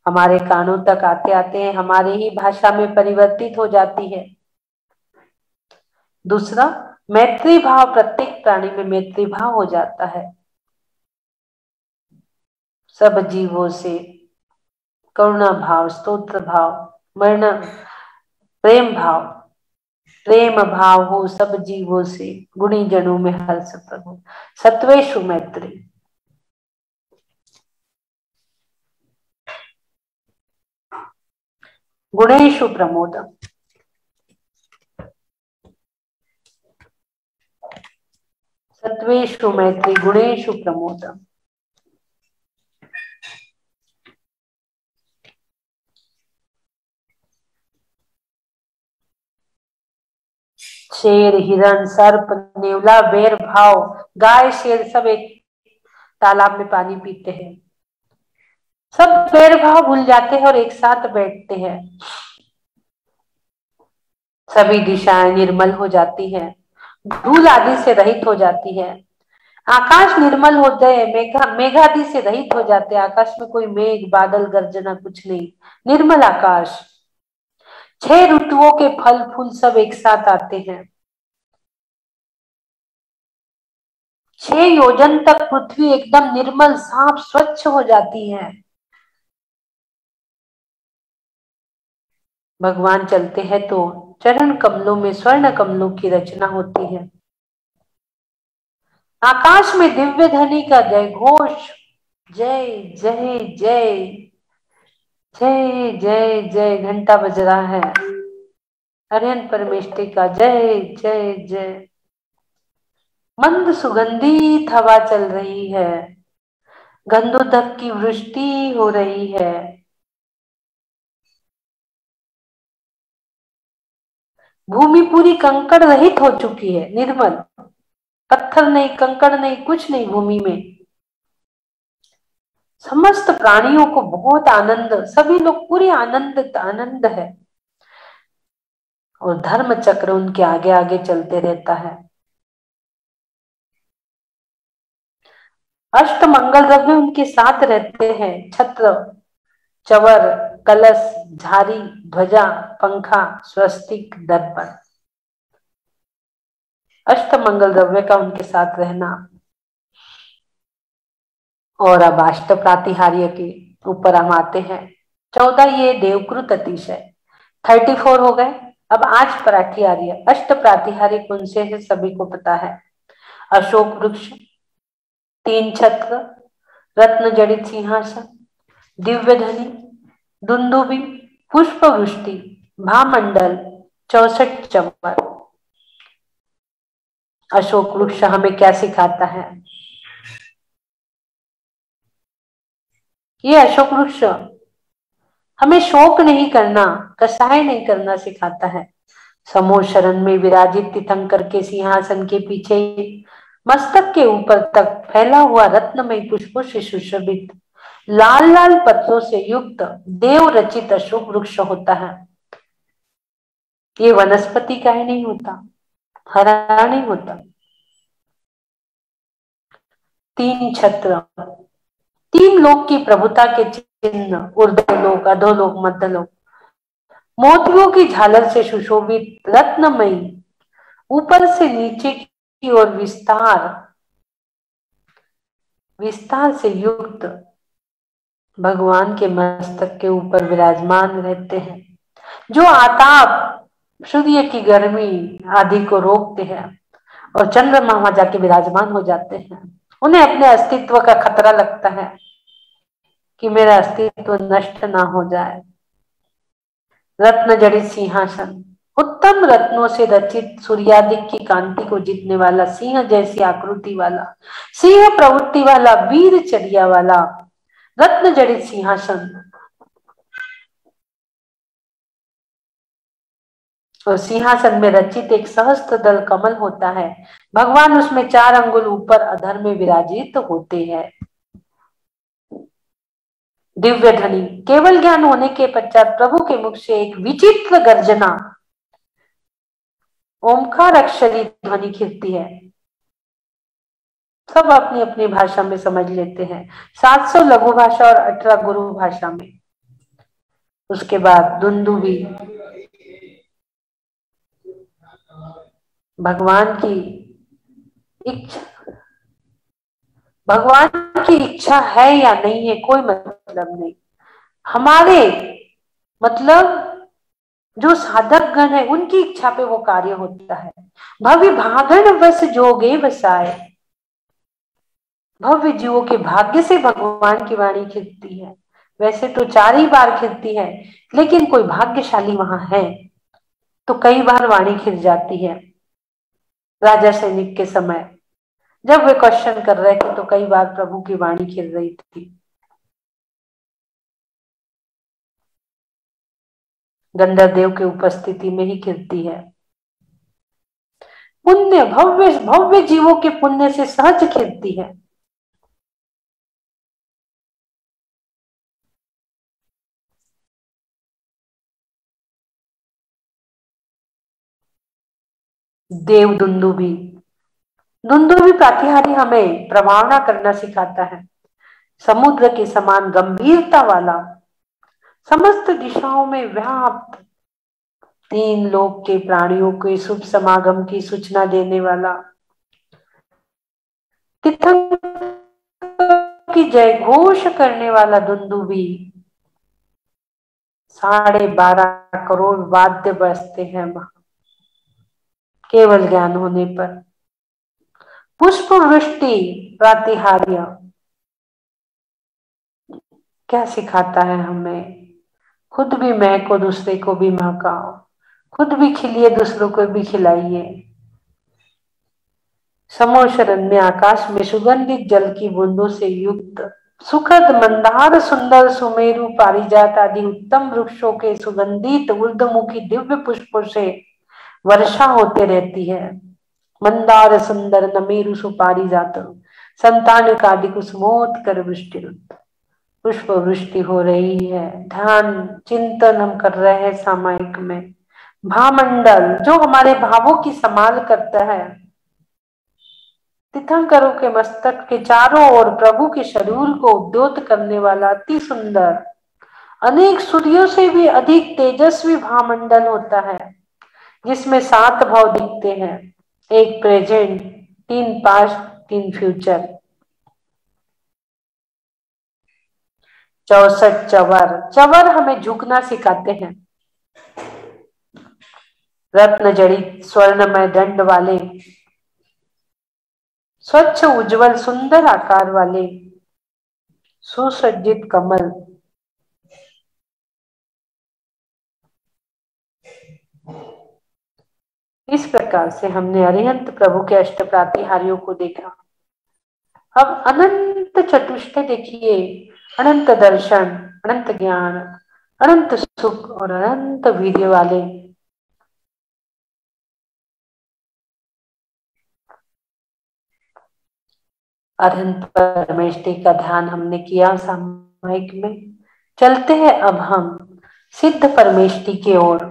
हमारे कानों तक आते आते हमारी ही भाषा में परिवर्तित हो जाती है। दूसरा, मैत्री भाव, प्रत्येक प्राणी में मैत्री भाव हो जाता है। सब जीवों से करुणा भाव, स्तोत्र भाव, मरण, प्रेम भाव, प्रेम भाव हो सब जीवों से, गुणी जनों में हर्ष प्रभु। सत्वेषु मैत्री, गुणेषु प्रमोदम, सत्वेषु मैत्री, गुणेषु प्रमोदम। शेर, हिरण, सर्प, नेवला, बेर भाव, गाय, शेर सब एक तालाब में पानी पीते हैं। सब बेर भाव भूल जाते हैं और एक साथ बैठते हैं। सभी दिशाएं निर्मल हो जाती है, धूल आदि से रहित हो जाती है। आकाश निर्मल होते हैं, मेघादि से रहित हो जाते हैं। आकाश में कोई मेघ, बादल, गर्जना कुछ नहीं, निर्मल आकाश। 6 ऋतुओं के फल फूल सब एक साथ आते हैं। 6 योजन तक पृथ्वी एकदम निर्मल साफ स्वच्छ हो जाती है। भगवान चलते हैं तो चरण कमलों में स्वर्ण कमलों की रचना होती है। आकाश में दिव्य ध्वनि का जय घोष, जय जय जय जय जय जय घंटा बज रहा है। हरियन परमेष्टि का जय जय जय। मंद सुगंधित हवा चल रही है, गंधोदक की वृष्टि हो रही है। भूमि पूरी कंकड़ रहित हो चुकी है, निर्मल, पत्थर नहीं, कंकड़ नहीं, कुछ नहीं भूमि में। समस्त प्राणियों को बहुत आनंद, सभी लोग पूरी आनंद है। और धर्म चक्र उनके आगे आगे चलते रहता है। अष्ट मंगल द्रव्य उनके साथ रहते हैं, छत्र, चवर, कलश, झारी, ध्वजा, पंखा, स्वस्तिक, दर्पण। अष्ट मंगल द्रव्य का उनके साथ रहना। और अब अष्ट प्रातिहार्य के ऊपर हम आते हैं। 14 ये देवकृत अतिशय, 34 हो गए। अब आज प्रातिहार्य, अष्ट प्रातिहार्य कौन से है सभी को पता है। अशोक वृक्ष, 3 छत्र, रत्न जड़ित सिंहासन, दिव्य ध्वनि, दुंदुबी, पुष्प वृष्टि, भामंडल, 64 चंपर। अशोक वृक्ष हमें क्या सिखाता है? ये अशोक वृक्ष हमें शोक नहीं करना, कसाय नहीं करना सिखाता है। समूह शरण में विराजित तीर्थंकर के सिंहासन के पीछे मस्तक के ऊपर तक फैला हुआ रत्नमय पुष्पों से सुशोभित लाल लाल पत्रों से युक्त देव रचित अशोक वृक्ष होता है। ये वनस्पति का ही नहीं होता, हरा नहीं होता। 3 छत्र, 3 लोक की प्रभुता के चिन्ह, ऊर्ध्वलोक, अधोलोक, मध्यलोक, मोतियों की झालर से सुशोभित रत्नमयी, ऊपर से नीचे की ओर विस्तार से युक्त भगवान के मस्तक के ऊपर विराजमान रहते हैं, जो आताप, सूर्य की गर्मी आदि को रोकते हैं। और चंद्रमा वहां जाके विराजमान हो जाते हैं। उन्हें अपने अस्तित्व का खतरा लगता है कि मेरा अस्तित्व नष्ट ना हो जाए। रत्न जड़ित सिंहासन, उत्तम रत्नों से रचित सूर्यादिक की कांति को जीतने वाला, सिंह जैसी आकृति वाला, सिंह प्रवृत्ति वाला, वीर चर्या वाला रत्न जड़ित सिंहासन। और सिंहासन में रचित एक सहस्त्र दल कमल होता है। भगवान उसमें 4 अंगुल ऊपर अधर में विराजित होते हैं। दिव्य ध्वनि, केवल ज्ञान होने के पश्चात प्रभु के मुख से एक विचित्र गर्जना, ओमकार अक्षरी ध्वनि खिलती है। सब अपनी अपनी भाषा में समझ लेते हैं। 700 लघु भाषा और 18 गुरु भाषा में। उसके बाद दुंदुबी, भगवान की इच्छा है या नहीं है कोई मतलब नहीं। हमारे मतलब जो साधक गण है उनकी इच्छा पे वो कार्य होता है। भव्य भागन वस जोगे वसाए, भव्य जीवों के भाग्य से भगवान की वाणी खिलती है। वैसे तो 4 ही बार खिलती है, लेकिन कोई भाग्यशाली वहां है तो कई बार वाणी खिल जाती है। राजा सैनिक के समय जब वे क्वेश्चन कर रहे थे तो कई बार प्रभु की वाणी खिल रही थी। गंधर्व देव की उपस्थिति में ही खिलती है। पुण्य, भव्य भव्य जीवों के पुण्य से सहज खिलती है। देव दुंदुभी, दुंदुभी प्रातिहारी हमें प्रवाहना करना सिखाता है। समुद्र के समान गंभीरता वाला, समस्त दिशाओं में व्याप्त तीन लोक के प्राणियों के शुभ समागम की सूचना देने वाला, तीर्थंकर की जय घोष करने वाला दुंदुभी, 12.5 करोड़ वाद्य बजते हैं वहां केवल ज्ञान होने पर। पुष्प वृष्टि प्रातिहार्य क्या सिखाता है हमें? खुद भी महको, दूसरे को भी महकाओ, खुद भी खिलिए, दूसरों को भी खिलाइए। समोशरण में आकाश में सुगंधित जल की बूंदों से युक्त सुखद मंदार सुंदर सुमेरु पारिजात आदि उत्तम वृक्षों के सुगंधित ऊर्ध्वमुखी दिव्य पुष्पों से वर्षा होते रहती है। मंदार सुंदर नमेरु सुपारिजात संतानिकादि कुसुमोत्कर वृष्टि, पुष्प वृष्टि हो रही है। ध्यान चिंतन हम कर रहे हैं सामायिक में। भामंडल जो हमारे भावों की संभाल करता है, तीर्थंकरों के मस्तक के चारों ओर प्रभु के शरीर को उद्योत करने वाला अति सुंदर, अनेक सूर्यों से भी अधिक तेजस्वी भामंडल होता है, जिसमें 7 भाव दिखते हैं, एक प्रेजेंट, 3 पास्ट, 3 फ्यूचर। 64 चवर, चवर हमें झुकना सिखाते हैं। रत्न जड़ित स्वर्णमय दंड वाले, स्वच्छ उज्जवल सुंदर आकार वाले सुसज्जित कमल, इस प्रकार से हमने अरिहंत प्रभु के अष्ट प्रातिहार्यों को देखा। अब अनंत चतुष्टय देखिए, अनंत दर्शन, अनंत ज्ञान, अनंत सुख और अनंत वीर्य वाले अनंत परमेष्टि का ध्यान हमने किया सामायिक में। चलते हैं अब हम सिद्ध परमेष्टि की ओर।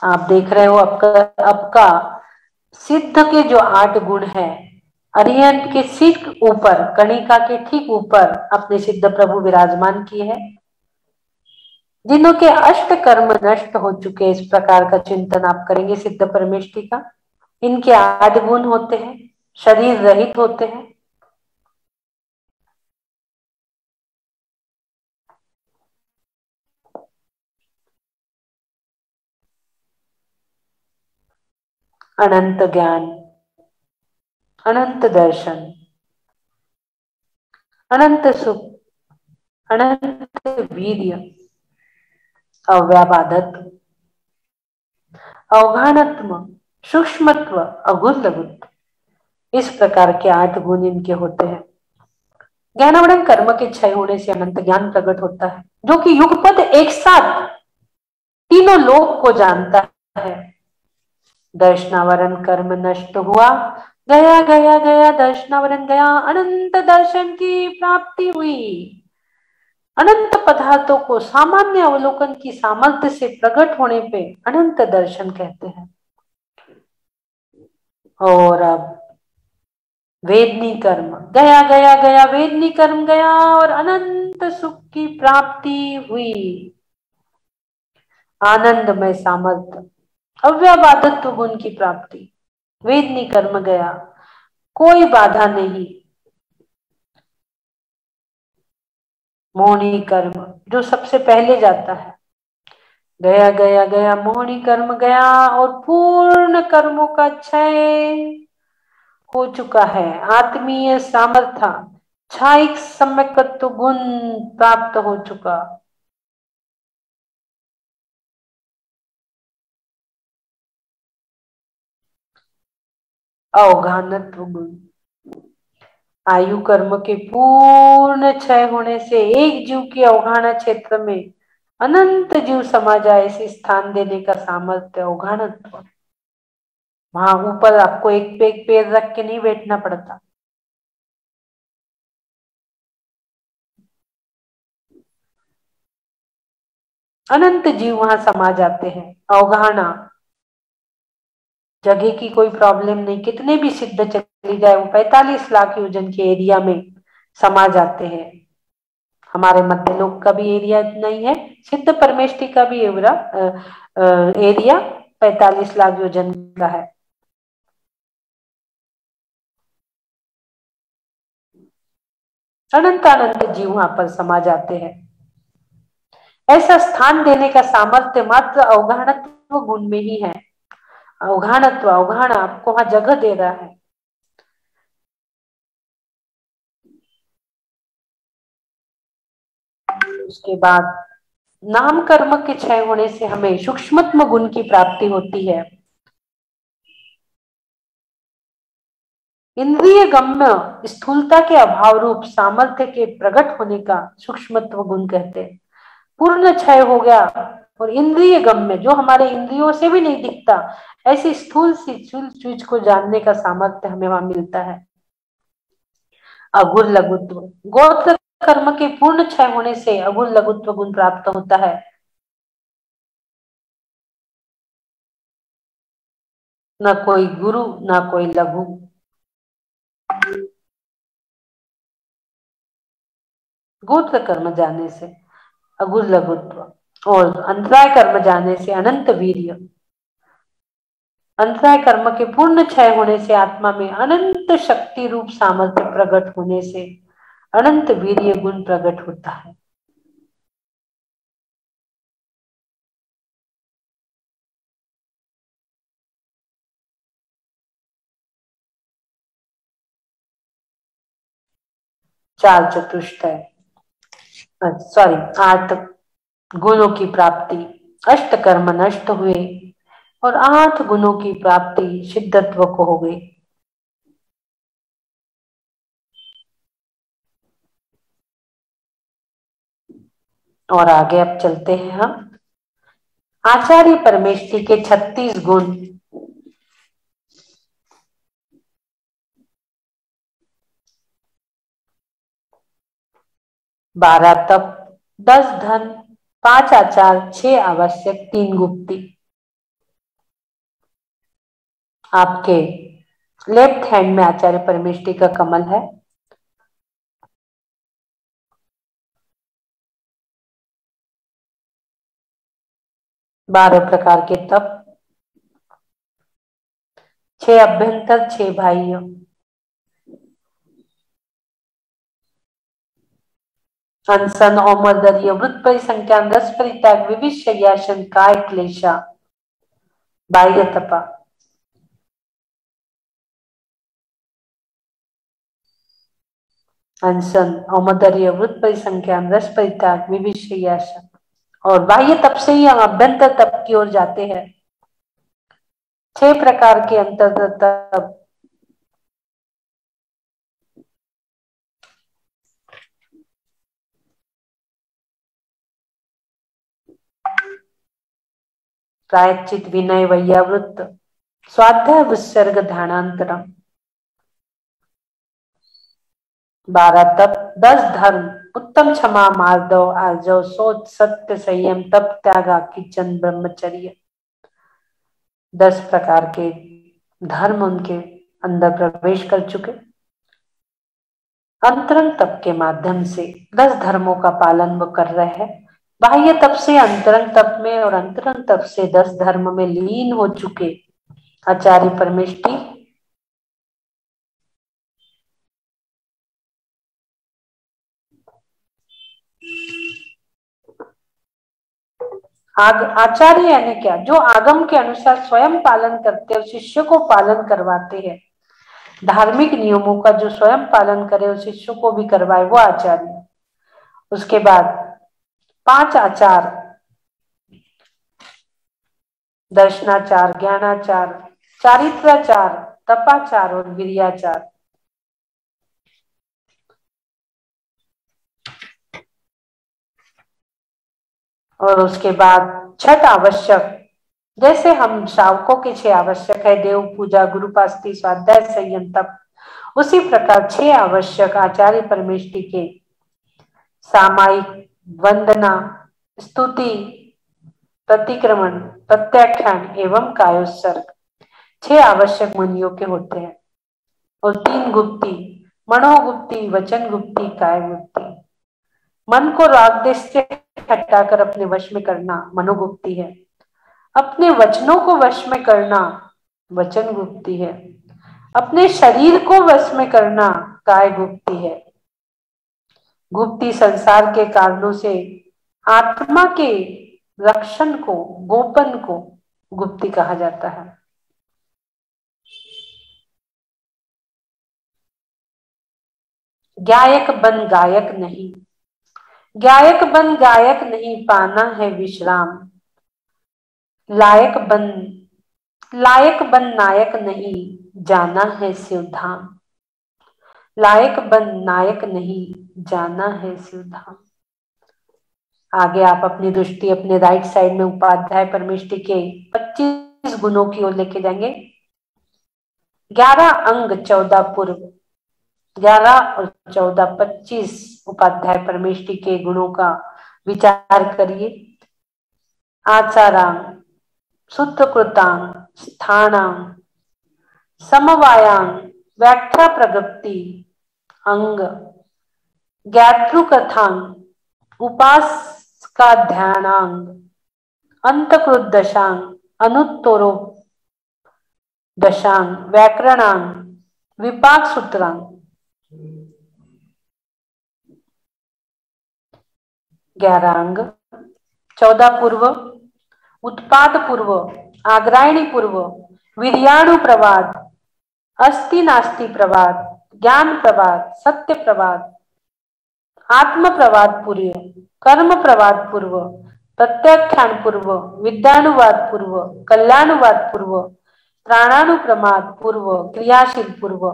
आप देख रहे हो आपका सिद्ध के जो 8 गुण है, अरिहंत के ठीक ऊपर, कणिका के ठीक ऊपर अपने सिद्ध प्रभु विराजमान किए हैं, जिन्हों के अष्ट कर्म नष्ट हो चुके। इस प्रकार का चिंतन आप करेंगे सिद्ध परमेष्टि का। इनके 8 गुण होते हैं, शरीर रहित होते हैं, अनंत ज्ञान, अनंत दर्शन, अनंत सुख, अनंत वीर्य, अव्याबाधत्व, अवघानत्व, सूक्ष्मत्व, अगुलगुत, इस प्रकार के 8 गुण इनके होते हैं। ज्ञानावरण कर्म के क्षय होने से अनंत ज्ञान प्रकट होता है, जो कि युगपद एक साथ तीनों लोक को जानता है। दर्शनावरण कर्म नष्ट हुआ, गया गया गया, दर्शनावरण गया, अनंत दर्शन की प्राप्ति हुई। अनंत पदार्थों को सामान्य अवलोकन की सामर्थ्य से प्रकट होने पे अनंत दर्शन कहते हैं। और अब वेदनी कर्म गया गया गया, वेदनी कर्म गया और अनंत सुख की प्राप्ति हुई। आनंदमय सामर्थ्य, अव्याबाधत्व गुण की प्राप्ति, वेदनी कर्म गया, कोई बाधा नहीं। मोहनी कर्म जो सबसे पहले जाता है, गया गया गया, मोहनी कर्म गया और पूर्ण कर्मों का क्षय हो चुका है। आत्मीय सामर्थ्य, छाइक सम्यकत्व गुण प्राप्त हो चुका। अवघानत्व गुण, आयु कर्म के पूर्ण क्षय होने से एक जीव के अवघाना क्षेत्र में अनंत जीव समा जाए, ऐसे स्थान देने का सामर्थ्य अवघानत्व। वहां ऊपर आपको एक पे एक पैर रख के नहीं बैठना पड़ता। अनंत जीव वहां समा जाते हैं। अवगाहना, जगह की कोई प्रॉब्लम नहीं, कितने भी सिद्ध चली जाए, वो 45 लाख योजन के एरिया में समा जाते हैं। हमारे मध्य लोक का भी एरिया इतना ही है, सिद्ध परमेष्टि का भी एरिया 45 लाख योजन का है। अनंत अनंत जीव वहां पर समा जाते हैं। ऐसा स्थान देने का सामर्थ्य मात्र अवगाहनत्व गुण में ही है। अवगाहनत्व, अवगाहन आपको वहां जगह दे रहा है। उसके बाद नाम कर्म के क्षय होने से हमें सूक्ष्मत्म गुण की प्राप्ति होती है। इंद्रिय गम्य स्थूलता के अभाव रूप सामर्थ्य के प्रकट होने का सूक्ष्मत्व गुण कहते हैं। पूर्ण क्षय हो गया और इंद्रिय गम्य, जो हमारे इंद्रियों से भी नहीं दिखता, ऐसी स्थूल सी चीज को जानने का सामर्थ्य हमें वहां मिलता है। अघुर लघुत्व, गोत्र कर्म के पूर्ण क्षय होने से अघुर लघुत्व गुण प्राप्त होता है। न कोई गुरु न कोई लघु। गोत्र कर्म जानने से अघुर लघुत्व और अंतराय कर्म जानने से अनंत वीर्य। अंतराय कर्म के पूर्ण क्षय होने से आत्मा में अनंत शक्ति रूप सामर्थ्य प्रकट होने से अनंत वीर्य गुण प्रकट होता है। चार चतुष्टय, सॉरी 8 गुणों की प्राप्ति, अष्ट कर्म नष्ट हुए और 8 गुणों की प्राप्ति सिद्धत्व को हो गई। और आगे अब चलते हैं हम आचार्य परमेष्ठी के 36 गुण। 12 तप, 10 धन, 5 आचार, 6 आवश्यक, 3 गुप्ती। आपके लेफ्ट हैंड में आचार्य परमेष्ठी का कमल है। बारह प्रकार के तप, 6 अभ्यंतर, 6 बाह्य, अनशन, औमर्दर्य, वृत्त परिसंख्यान, रस परित्याग, विविध शय्यासन, काय क्लेशा, बाह्य तपा। अनशन, औमर्दर्य, वृत्त परिसंख्यान, रस परित्याग, विविध शय्यासन। और बाह्य तप से ही हम अभ्यंतर तप की ओर जाते हैं। 6 प्रकार के अंतर्गत तप, प्रायश्चित, विनय, वैयावृत्त, स्वाध्याय, विसर्ग, ध्यानांतरम। 12 तप, 10 धर्म, उत्तम, क्षमा, मार्दव, आर्जव, शोच, सत्य, संयम, तप, त्याग, किचन, ब्रह्मचर्य। 10 प्रकार के धर्म उनके अंदर प्रवेश कर चुके। अंतरंग तप के माध्यम से 10 धर्मों का पालन वो कर रहे हैं। बाह्य तप से अंतरंग तप में और अंतरंग तप से 10 धर्म में लीन हो चुके आचार्य परमेष्ठी आचार्य यानी क्या? जो आगम के अनुसार स्वयं पालन करते और शिष्य को पालन करवाते हैं। धार्मिक नियमों का जो स्वयं पालन करे और शिष्य को भी करवाए, वो आचार्य। उसके बाद 5 आचार, दर्शनाचार, ज्ञानाचार, चारित्राचार, तपाचार और वीर्याचार। और उसके बाद 6 आवश्यक, जैसे हम श्रावकों के 6 आवश्यक है, देव पूजा, गुरुपास्ति, स्वाध्याय, संयम, तप, उसी प्रकार 6 आवश्यक आचार्य परमेष्ठी के सामायिक, वंदना, स्तुति, प्रतिक्रमण, प्रत्याख्यान एवं कायोत्सर्ग 6 आवश्यक मुनियों के होते हैं। और 3 गुप्ती, मनोगुप्ती, वचन गुप्ती, काय गुप्ती। मन को राग देश से हटाकर अपने वश में करना मनोगुप्ती है। अपने वचनों को वश में करना वचन गुप्ती है। अपने शरीर को वश में करना काय गुप्ती है। गुप्ती संसार के कारणों से आत्मा के रक्षण को, गोपन को गुप्ती कहा जाता है। गायक बन गायक नहीं, गायक बन गायक नहीं, पाना है विश्राम। लायक बन नायक नहीं, जाना है शिवधाम। लायक बन नायक नहीं, जाना है शिवधाम। आगे आप अपनी दृष्टि अपने राइट साइड में उपाध्याय परमेष्टि के 25 गुणों की ओर लेके जाएंगे। 11 अंग 14 पूर्व, 11 और 14 25 उपाध्याय परमेष्टि के गुणों का विचार करिए। आचारांग, सूत्रकृतांग, स्थानांग, समवायांग, व्याख्या प्रगति अंग, ज्ञातृकथांग, उपासका ध्यानांग, अंतकृत दशांग, अनुत्तरो दशांग, व्याकरणांग, विपाक सूत्रांग। 11 अंग, 14 पूर्व, उत्पाद पूर्व, आग्रायणी पूर्व, वीर्याणु प्रवाद, अस्ति नास्ति प्रवाद, ज्ञान प्रवाद, सत्य प्रवाद, आत्म प्रवाद पूर्व, कर्म प्रवाद पूर्व, प्रत्याख्यान पूर्व, विद्यानुवाद पूर्व, कल्याणुवाद पूर्व, प्राणानुप्रमाद पूर्व, क्रियाशील पूर्व,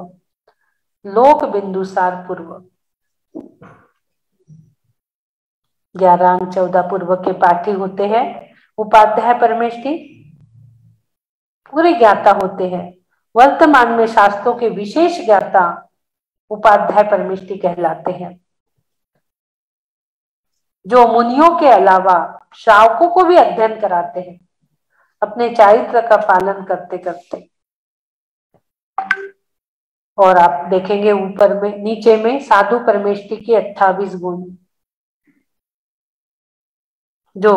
लोक बिंदुसार पूर्व। 11 अंग 14 पूर्व के पाठी होते हैं उपाध्याय परमेष्टि, पूरे ज्ञाता होते हैं। वर्तमान में शास्त्रों के विशेष ज्ञाता उपाध्याय परमेष्टि कहलाते हैं, जो मुनियों के अलावा श्रावकों को भी अध्ययन कराते हैं अपने चारित्र का पालन करते करते। और आप देखेंगे ऊपर में, नीचे में साधु परमेष्टि के 28 गुण, जो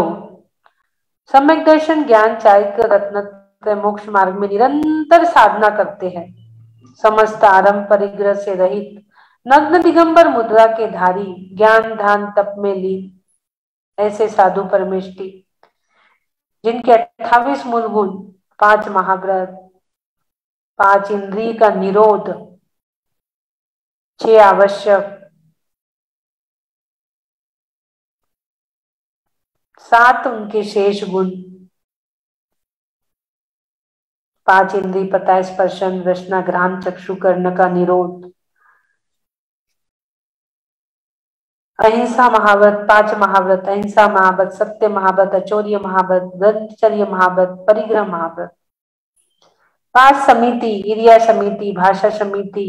सम्यक दर्शन, ज्ञान, चारित्र, रत्नत्रय, मोक्ष मार्ग में निरंतर साधना करते हैं। समस्त आरंभ परिग्रह से रहित, नग्न दिगंबर मुद्रा के धारी, ज्ञान ध्यान तप में लीन ऐसे साधु परमेष्टि, जिनके 28 मूल गुण, 5 महाव्रत, 5 इंद्रिय का निरोध, 6 आवश्यक, 7 उनके शेष गुण, 5 इंद्रिय पता, स्पर्शन, रचना, घ्राण, चक्षु, कर्ण का निरोध, अहिंसा महाव्रत, 5 महाव्रत, अहिंसा महाव्रत, सत्य महाव्रत, अचौर्य महाव्रत, ब्रह्मचर्य महाव्रत, परिग्रह महाव्रत, 5 समिति, इरिया समिति, भाषा समिति,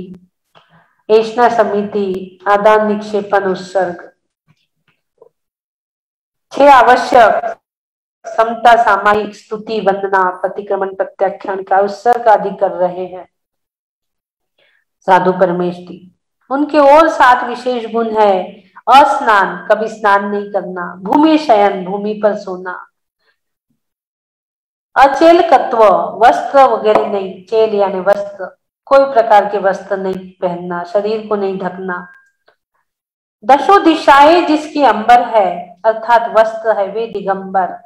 ऐष्णा समिति, आदान निक्षेपण उत्सर्ग, 6 आवश्यक, समता, सामायिक, स्तुति, वंदना, प्रतिक्रमण, प्रत्याख्यान का उत्सर्ग आदि कर रहे हैं साधु परमेष्टि। उनके और 7 विशेष गुण है। अस्नान, कभी स्नान नहीं करना, भूमि शयन, भूमि पर सोना, अचेल कत्व, वस्त्र वगैरह नहीं, चेल यानी वस्त्र, कोई प्रकार के वस्त्र नहीं पहनना, शरीर को नहीं ढकना, दशो दिशाएं जिसकी अंबर है अर्थात वस्त्र है, वे दिगंबर,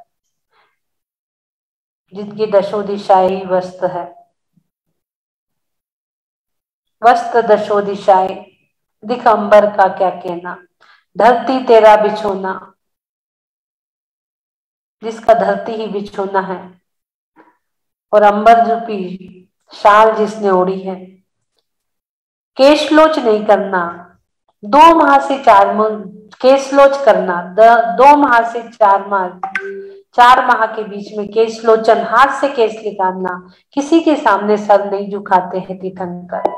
जिनकी दशो दिशाएं वस्त्र है, वस्त्र दशो दिशाएं, दिगंबर का क्या कहना। धरती तेरा बिछोना, जिसका धरती ही बिछोना है, और अंबर रूपी शाल जिसने ओढ़ी है। केशलोच नहीं करना, 2 माह से 4 माह केशलोच करना, 2 माह से 4 माह के बीच में केशलोचन, हाथ से केश निकालना, किसी के सामने सर नहीं झुकाते हैं तीर्थंकर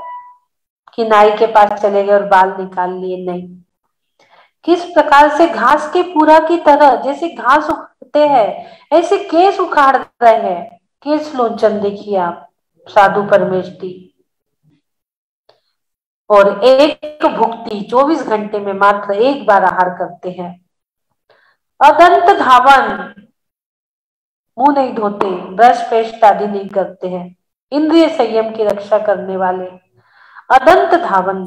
कि नाई के पास चले गए और बाल निकाल लिए, नहीं। किस प्रकार से घास के पूरा की तरह जैसे घास उखाड़ते हैं ऐसे केस उखाड़ रहे हैं, केस लोचन देखिए आप साधु परमेष्टि। और एक भुक्ति 24 घंटे में मात्र एक बार आहार करते हैं। अदंत धावन, मुंह नहीं धोते, ब्रश पेस्ट आदि नहीं करते हैं, इंद्रिय संयम की रक्षा करने वाले, अदंत धावन,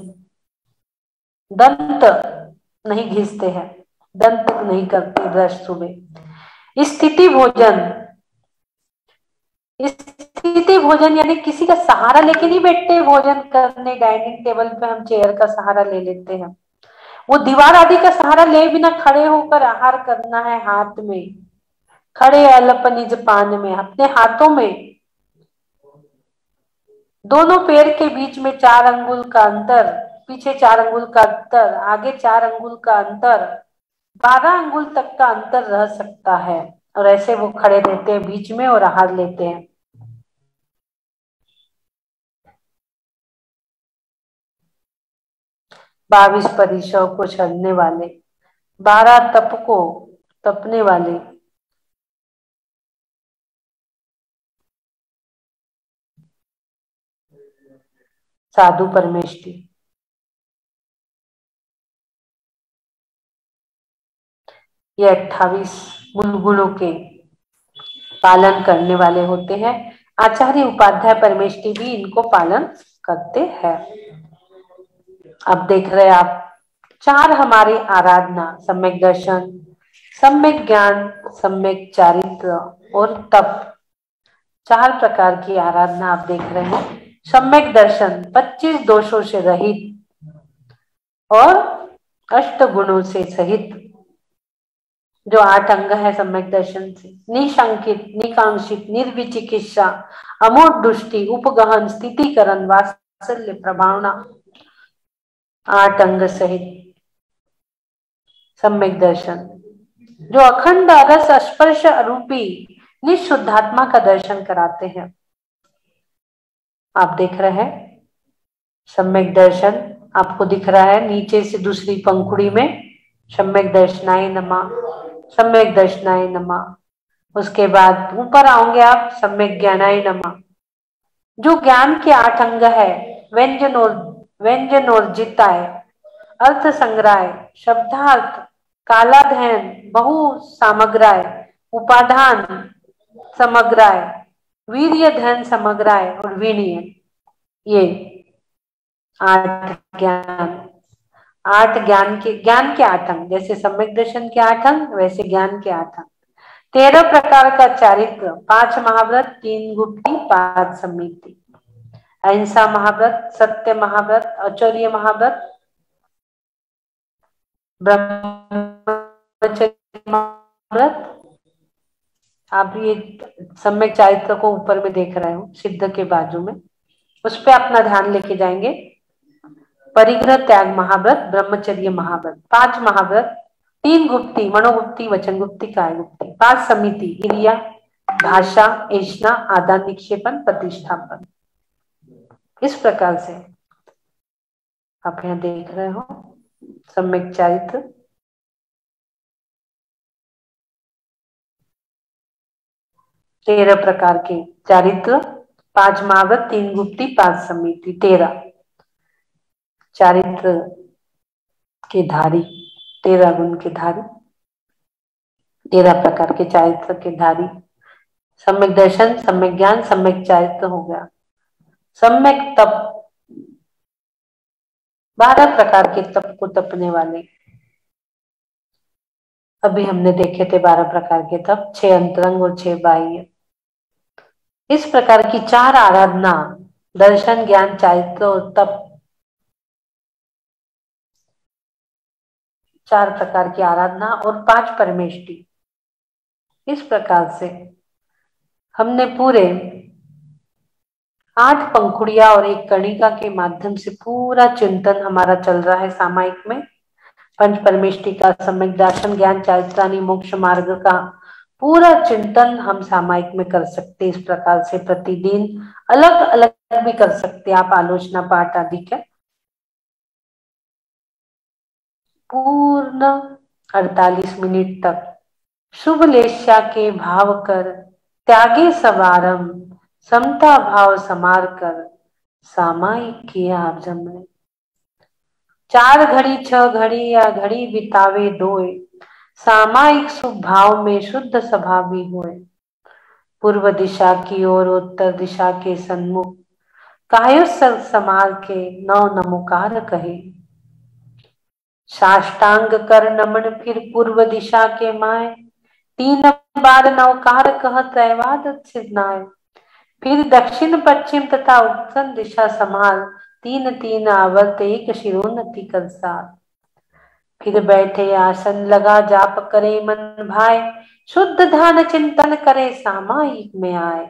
दंत नहीं घिसते हैं, दंत नहीं करते ब्रश सुबह। स्थिति भोजन यानी किसी का सहारा लेके नहीं बैठते भोजन करने, डाइनिंग टेबल पे हम चेयर का सहारा ले लेते हैं, वो दीवार आदि का सहारा ले बिना खड़े होकर आहार करना है। हाथ में खड़े अलप निज पान में, अपने हाथों में दोनों पैर के बीच में 4 अंगुल का अंतर, पीछे 4 अंगुल का अंतर, आगे 4 अंगुल का अंतर, 12 अंगुल तक का अंतर रह सकता है। और ऐसे वो खड़े रहते हैं बीच में और आहार लेते हैं। बाईस परिसर को छड़ने वाले, 12 तप को तपने वाले, साधु परमेष्ठी। ये 28 मूल गुणों के पालन करने वाले होते हैं। आचार्य उपाध्याय परमेष्ठी भी इनको पालन करते हैं। अब देख रहे हैं आप 4 हमारी आराधना, सम्यक दर्शन, सम्यक ज्ञान, सम्यक चारित्र और तप, 4 प्रकार की आराधना आप देख रहे हैं। सम्यक दर्शन 25 दोषों से रहित और 8 गुणों से सहित, जो 8 अंग है सम्यक दर्शन से, निशंकित, निकांक्षित, निर्विचिकित्सा, अमूढ़ दृष्टि, उपगहन, स्थितिकरण, वात्सल्य, प्रभावना, 8 अंग सहित सम्यक दर्शन, जो अखंड रस स्पर्श रूपी निशुद्धात्मा का दर्शन कराते हैं। आप देख रहे हैं सम्यक दर्शन, आपको दिख रहा है नीचे से दूसरी पंखुड़ी में सम्यक दर्शनाय नमः, सम्यक दर्शनाय नमः। उसके बाद ऊपर आओगे आप सम्यक ज्ञानाय नमः, जो ज्ञान के 8 अंग है, व्यंजन और जिताय, अर्थ संग्रह, शब्दार्थ, कालाध्ययन, बहु सामग्राय, उपाधान समग्राय, वीर्य धन समग्राय और विनय, ये 8 ज्ञान, 8 ज्ञान के 8 अंग, जैसे सम्यक दर्शन के 8 अंग वैसे ज्ञान के 8 अंग। 13 प्रकार का चारित्र, 5 महाव्रत, 3 गुप्ती, 5 समिति, अहिंसा महाव्रत, सत्य महाव्रत, आचर्य महाव्रत, ब्रह्मचर्य महाव्रत। आप ये सम्यक चारित्र को ऊपर में देख रहे हो सिद्ध के बाजू में, उस पर अपना ध्यान लेके जाएंगे। परिग्रह त्याग महाव्रत, ब्रह्मचर्य महाव्रत, 5 महाव्रत, 3 गुप्ती, मनोगुप्ती, वचन गुप्ती, काय गुप्ती, 5 समिति, क्रिया, भाषा, ऐष्णा, आदान निक्षेपण, प्रतिष्ठापन। इस प्रकार से आप यहाँ देख रहे हो सम्यक चारित्र। तेरह प्रकार के चारित्र, 5 महाव्रत, 3 गुप्ती, 5 समिति, 13 चारित्र के धारी, 13 गुण के धारी, 13 प्रकार के चारित्र के धारी। सम्यक दर्शन, सम्यक ज्ञान, सम्यक चारित्र हो गया। सम्यक तप, 12 प्रकार के तप को तपने वाले। अभी हमने देखे थे 12 प्रकार के तप, 6 अंतरंग और 6 बाह्य। इस प्रकार की 4 आराधना, दर्शन, ज्ञान, चारित्र और तप, 4 प्रकार की आराधना और 5 परमेष्टि। इस प्रकार से हमने पूरे 8 पंखुड़िया और 1 कणिका के माध्यम से पूरा चिंतन हमारा चल रहा है सामायिक में। पंच परमेष्टि का, सम्यक दर्शन, ज्ञान, चारित्रानी, मोक्ष मार्ग का पूरा चिंतन हम सामायिक में कर सकते। इस प्रकार से प्रतिदिन अलग अलग भी कर सकते आप, आलोचना पाठ आदि का पूर्ण 48 मिनट तक शुभ लेस्या के भाव कर, त्यागे सवारम, समता भाव समार कर, सामायिक किया आप जमने। 4 घड़ी 6 घड़ी या घड़ी बितावे दोए, सामायिक शुभ भाव में शुद्ध सभा भी होए। पूर्व दिशा की ओर उत्तर दिशा के सन्मुख कायो सर संभाल के नौ नमोकार कहे। साष्टांग कर नमन फिर पूर्व दिशा के माए, 3 बार नवकार कह त्रैवाद सिद्धनाए। फिर दक्षिण पश्चिम तथा उत्तर दिशा संभाल, 3 आवर्त एक शिरोन्नति कर साथ। फिर बैठे आसन लगा जाप करे मन भाए, शुद्ध ध्यान चिंतन करे सामायिक में आए।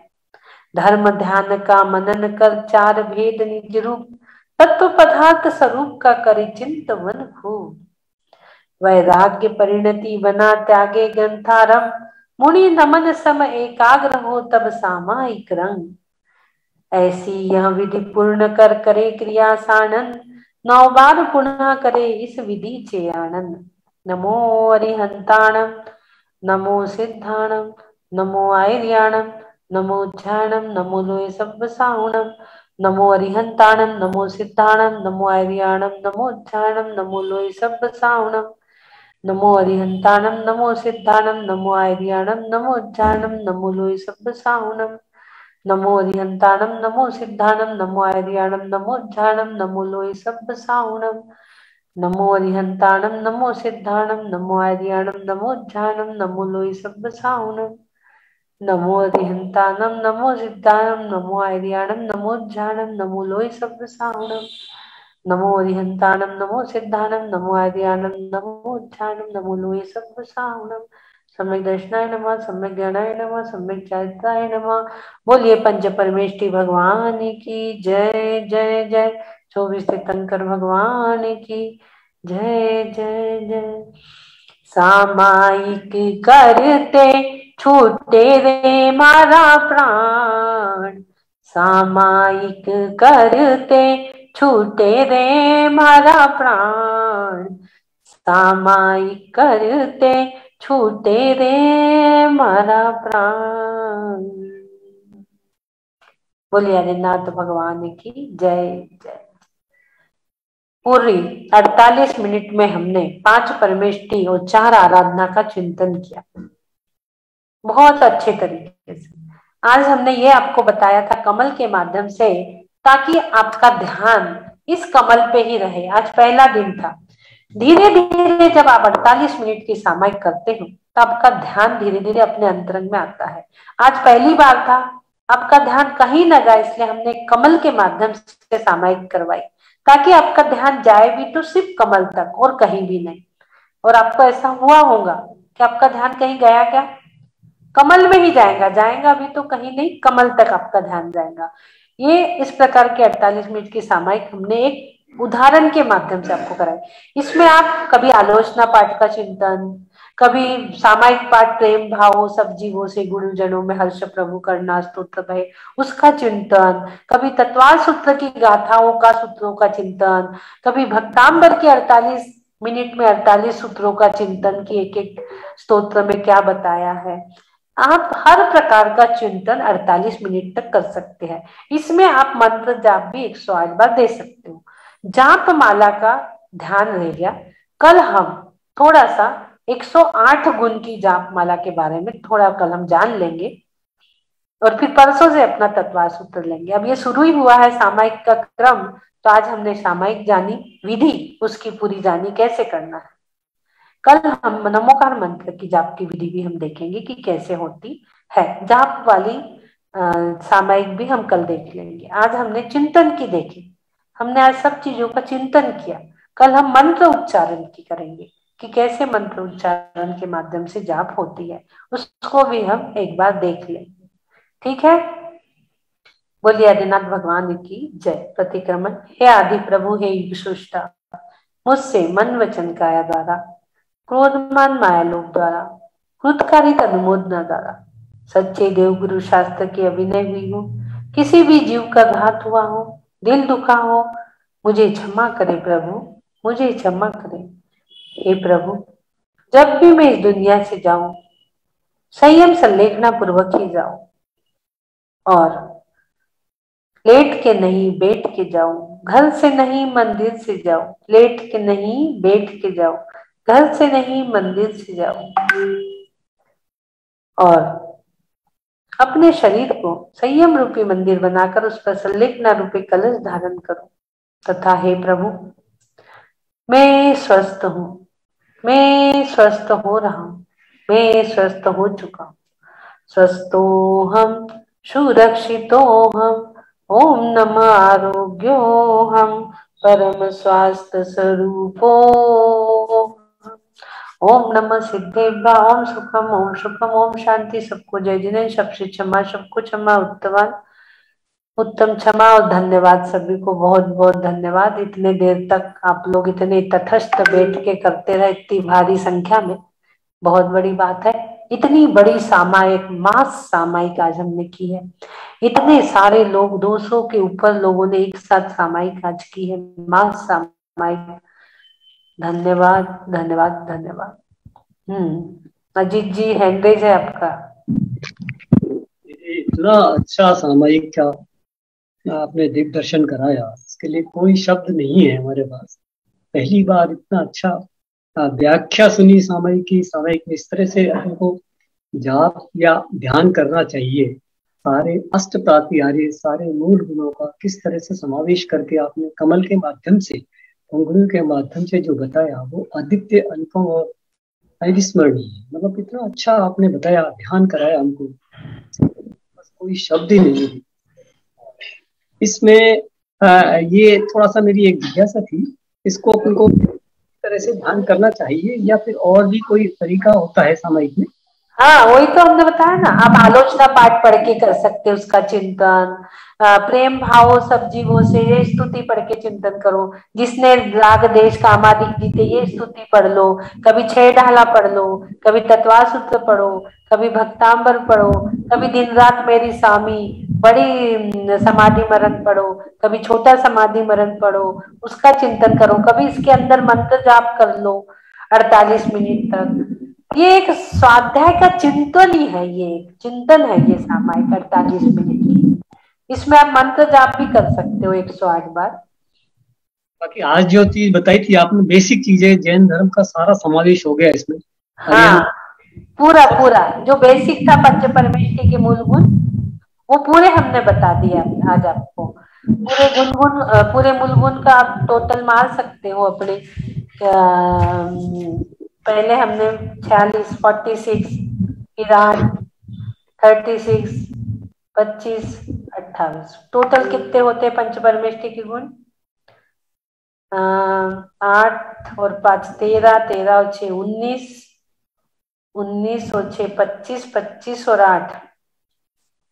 धर्म ध्यान का मनन कर 4 भेद निज रूप, तत्व पदार्थ स्वरूप का करे चिंतवन खूब। वैराग्य परिणति बना त्यागे ग्रंथारंभ, मुनि नमन सम एकाग्र हो तब सामायिक रंग। ऐसी यह विधि पूर्ण कर करे क्रिया सानंद, 9 बार पुनः करे इस विधि चे आनंद। नमो अरिहंताणम नमो सिद्धाणम नमो आयर्याणम नमो ध्यानम नमो लोय सब साहुणम। नमो अरिहंताणम नमो सिद्धाणम नमो आयर्याणम नमो ध्यानम नमो लोय सब साहुणम। नमो अरिहंताणम नमो सिद्धाणम नमो आयर्याणम नमो ध्यानम नमो लोय सब साहुणम। नमो अरिहंताणम नमो सिद्धाणम नमो आयर्याणम नमो ध्यानम नमो लोय सब साहुणम। नमो अरिहंताणम नमो सिद्धाणम नमो आयर्याणम नमो ध्यानम नमो लोय सब साहुणम। नमो अरिहंताणम नमो सिद्धाणम नमो आयर्याणम नमो ध्यानम नमो लोय सब साहुणम। नमो अरिहंताणम नमो सिद्धाणम नमो आयर्याणम नमो ध्यानम नमो लोय सब साहुणम। सम्यक दर्शनाय नमः, सम्यक ज्ञानाय नमः, सम्यक चारित्राय नमः। बोलिए पंच परमेष्टि भगवान की जय जय जय। 24 तीर्थंकर भगवान की जय जय जय। सामायिक करते छूटे रे मारा प्राण, सामायिक करते छूटे रे मारा प्राण, सामायिक करते छूटे रे मारा प्राण। बोलिए आदिनाथ भगवान की जय जय। पूरी 48 मिनट में हमने 5 परमेष्टि और 4 आराधना का चिंतन किया, बहुत अच्छे तरीके से। आज हमने ये आपको बताया था कमल के माध्यम से, ताकि आपका ध्यान इस कमल पे ही रहे। आज पहला दिन था। धीरे धीरे जब आप 48 मिनट की सामायिक करते हो तो आपका ध्यान धीरे धीरे अपने अंतरंग में आता है। आज पहली बार था, आपका ध्यान कहीं न गया, इसलिए हमने कमल के माध्यम से सामायिक करवाई, ताकि आपका ध्यान जाए भी तो सिर्फ कमल तक और कहीं भी नहीं। और आपको ऐसा हुआ होगा कि आपका ध्यान कहीं गया क्या? कमल में ही जाएगा, जाएगा भी तो कहीं नहीं, कमल तक आपका ध्यान जाएगा। ये इस प्रकार के 48 मिनट की सामायिक हमने एक उदाहरण के माध्यम से आपको कराई। इसमें आप कभी आलोचना पाठ का चिंतन, कभी सामायिक पाठ प्रेम भाव सब जीवों से गुरुजनों में हर्ष प्रभु करना स्तोत्र भय उसका चिंतन, कभी तत्वार सूत्र की गाथाओं का सूत्रों का चिंतन, कभी भक्तांबर के 48 मिनट में 48 सूत्रों का चिंतन की एक एक स्तोत्र में क्या बताया है। आप हर प्रकार का चिंतन 48 मिनट तक कर सकते हैं। इसमें आप मंत्र जाप भी 108 बार दे सकते हो। जाप माला का ध्यान रह गया। कल हम थोड़ा सा 108 गुण की जाप माला के बारे में थोड़ा कल हम जान लेंगे, और फिर परसों से अपना तत्वार सूत्र लेंगे। अब ये शुरू ही हुआ है सामायिक का क्रम, तो आज हमने सामायिक जानी, विधि उसकी पूरी जानी कैसे करना है। कल हम नमोकार मंत्र की जाप की विधि भी हम देखेंगे कि कैसे होती है। जाप वाली सामायिक भी हम कल देख लेंगे। आज हमने चिंतन की देखी, हमने आज सब चीजों का चिंतन किया। कल हम मंत्र उच्चारण की करेंगे कि कैसे मंत्र उच्चारण के माध्यम से जाप होती है, उसको भी हम एक बार देख लेंगे। ठीक है, बोलिए आदिनाथ भगवान की जय। प्रतिक्रमण। हे आदि प्रभु, हे युग सृष्टा, मुझसे मन वचन काया द्वारा, क्रोधमान माया लोक द्वारा, कृतकारित अनुमोदना द्वारा सच्चे देव गुरु शास्त्र की अभिनय हुई हो, किसी भी जीव का घात हुआ हो, दिल दुखा हो, मुझे क्षमा करे प्रभु, मुझे क्षमा करे। हे प्रभु, जब भी मैं इस दुनिया से जाऊं, संयम संलेखना पूर्वक ही जाऊं, और लेट के नहीं बैठ के जाऊं, घर से नहीं मंदिर से जाऊं, लेट के नहीं बैठ के जाऊं, घर से नहीं मंदिर से जाऊं, और अपने शरीर को संयम रूपी मंदिर बनाकर उस पर संलेखना रूपी कलश धारण करो तथा हे प्रभु, मैं स्वस्थ हूँ, मैं स्वस्थ हो रहा हूँ, मैं स्वस्थ हो चुका हूँ, स्वस्थोहम सुरक्षितोहम, ओम नमः आरोग्योहम, परम स्वास्थ्य स्वरूपो, ओम नमः सिद्धेभ्य, ओम सुखम, ओम सुखम, ओम शांति। सबको जय जिनेन्द्र, सबसे क्षमा, सबको क्षमा, उत्तम क्षमा और धन्यवाद। सभी को बहुत बहुत धन्यवाद। इतने देर तक आप लोग इतने तटस्थ बैठ के करते रहे, इतनी भारी संख्या में, बहुत बड़ी बात है। इतनी बड़ी सामायिक मास सामायिक आज हमने की है। इतने सारे लोग, 200 के ऊपर लोगों ने एक साथ सामायिक आज की है, मास सामायिक। धन्यवाद धन्यवाद धन्यवाद। अजीत जी, हैंडरेज है आपका। इतना अच्छा सामायिक का आपने दिग्दर्शन कराया, इसके लिए कोई शब्द नहीं है हमारे पास। पहली बार इतना अच्छा व्याख्या सुनी सामायिक की। सामायिक में इस तरह से हमको जाप या ध्यान करना चाहिए। सारे अष्ट प्रातिहार्य, सारे मूल गुणों का किस तरह से समावेश करके आपने कमल के माध्यम से, पंगुड़ियों के माध्यम से जो बताया, वो अद्वितीय, अनुपम और अविस्मरणीय। मतलब इतना अच्छा आपने बताया, ध्यान कराया हमको, बस कोई शब्द ही नहीं है इसमें। ये थोड़ा सा मेरी एक जिज्ञासा थी, इसको अपन को तरह से ध्यान करना चाहिए या फिर और भी कोई तरीका होता है सामायिक में? हाँ, वही तो हमने बताया ना। आप आलोचना पाठ पढ़ के कर सकते हो उसका चिंतन। प्रेम भावो सब जीवों से, ये स्तुति पढ़ के चिंतन करो। जिसने राग देश कामादि जीते, ये स्तुति पढ़ लो। कभी छह ढाला पढ़ लो, कभी तत्वा सूत्र पढ़ो, कभी भक्तांबर पढ़ो, कभी दिन रात मेरी स्वामी, बड़ी समाधि मरण पढ़ो, कभी छोटा समाधि मरण पढ़ो, उसका चिंतन करो। कभी इसके अंदर मंत्र जाप कर लो 48 मिनट तक। ये एक स्वाध्याय का चिंतन ही है, ये एक चिंतन है, ये सामायिक 48 मिनट की। इसमें आप मंत्र जाप भी कर सकते हो 108 बार। बाकी आज जो चीज बताई थी आपने, बेसिक चीजें, जैन धर्म का सारा समावेश हो गया इसमें। हाँ, पूरा पूरा जो बेसिक था पंच परमेष्टि के मूल गुण, वो पूरे हमने बता दिया आज आपको। पूरे पूरे मूल गुण का आप टोटल मार सकते हो अपने। पहले हमने 46, 46, फिर 8, 36, 25, 28, टोटल कितने होते हैं पंच परमेष्टि के गुण? 8 और 5 13, 13 और 6 19, 19 और 6 25, 25 और 8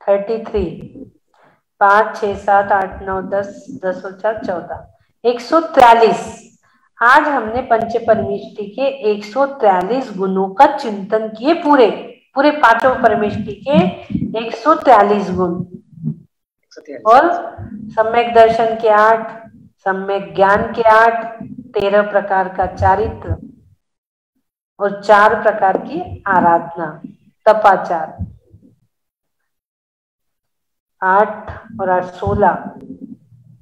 33, 5 6 7 8 9 10, 10 और 4 14, 143। आज हमने पंच परमेष्टि के 143 गुणों का चिंतन किए, पूरे पूरे पांचों परमेष्टि के 143 गुण। और सम्यक दर्शन के 8, सम्यक ज्ञान के 8, 13 प्रकार का चारित्र और 4 प्रकार की आराधना, तपाचार। 8 और 8 16,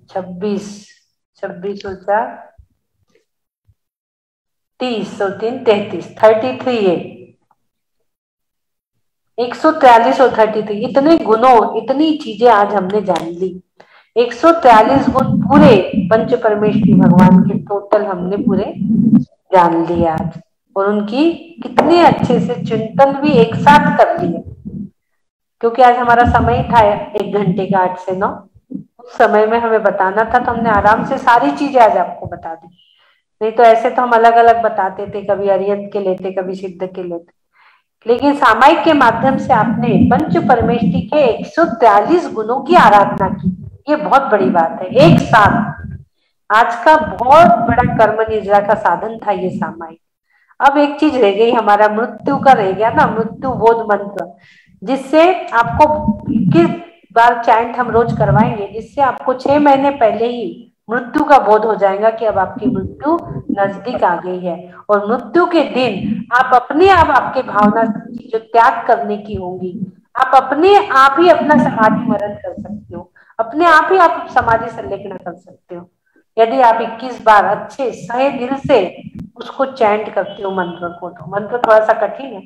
26, 26 और 4 30 और 3 33, 33 है। 143 और 33, इतने गुणों, इतनी चीजें आज हमने जान ली। 143 गुण पूरे पंच परमेष्टि भगवान के टोटल हमने पूरे जान लिए आज। और उनकी कितने अच्छे से चिंतन भी एक साथ कर लिए, क्योंकि आज हमारा समय था 1 घंटे का 8 से 9। उस समय में हमें बताना था, तो हमने आराम से सारी चीजें आज आपको बता दी। नहीं तो ऐसे तो हम अलग अलग बताते थे, कभी अरिहंत के लेते, कभी सिद्ध के लेते। लेकिन सामायिक के माध्यम से आपने पंच परमेष्टि के 143 गुणों की आराधना की, ये बहुत बड़ी बात है। एक साथ आज का बहुत बड़ा कर्म निद्रा का साधन था ये सामायिक। अब एक चीज रह गई, हमारा मृत्यु का रह गया ना, मृत्यु बोध मंत्र, जिससे आपको 21 बार चैंट हम रोज करवाएंगे, जिससे आपको 6 महीने पहले ही मृत्यु का बोध हो जाएगा कि अब आपकी मृत्यु नजदीक आ गई है। और मृत्यु के दिन आप अपने आप, आपके भावना जो त्याग करने की होंगी, आप अपने आप ही अपना समाधि मरण कर सकते हो, अपने आप ही आप समाधि संलेखना कर सकते हो, यदि आप 21 बार अच्छे सहे दिल से उसको चैंट करते हो मंत्र को। तो मंत्र थोड़ा सा कठिन है,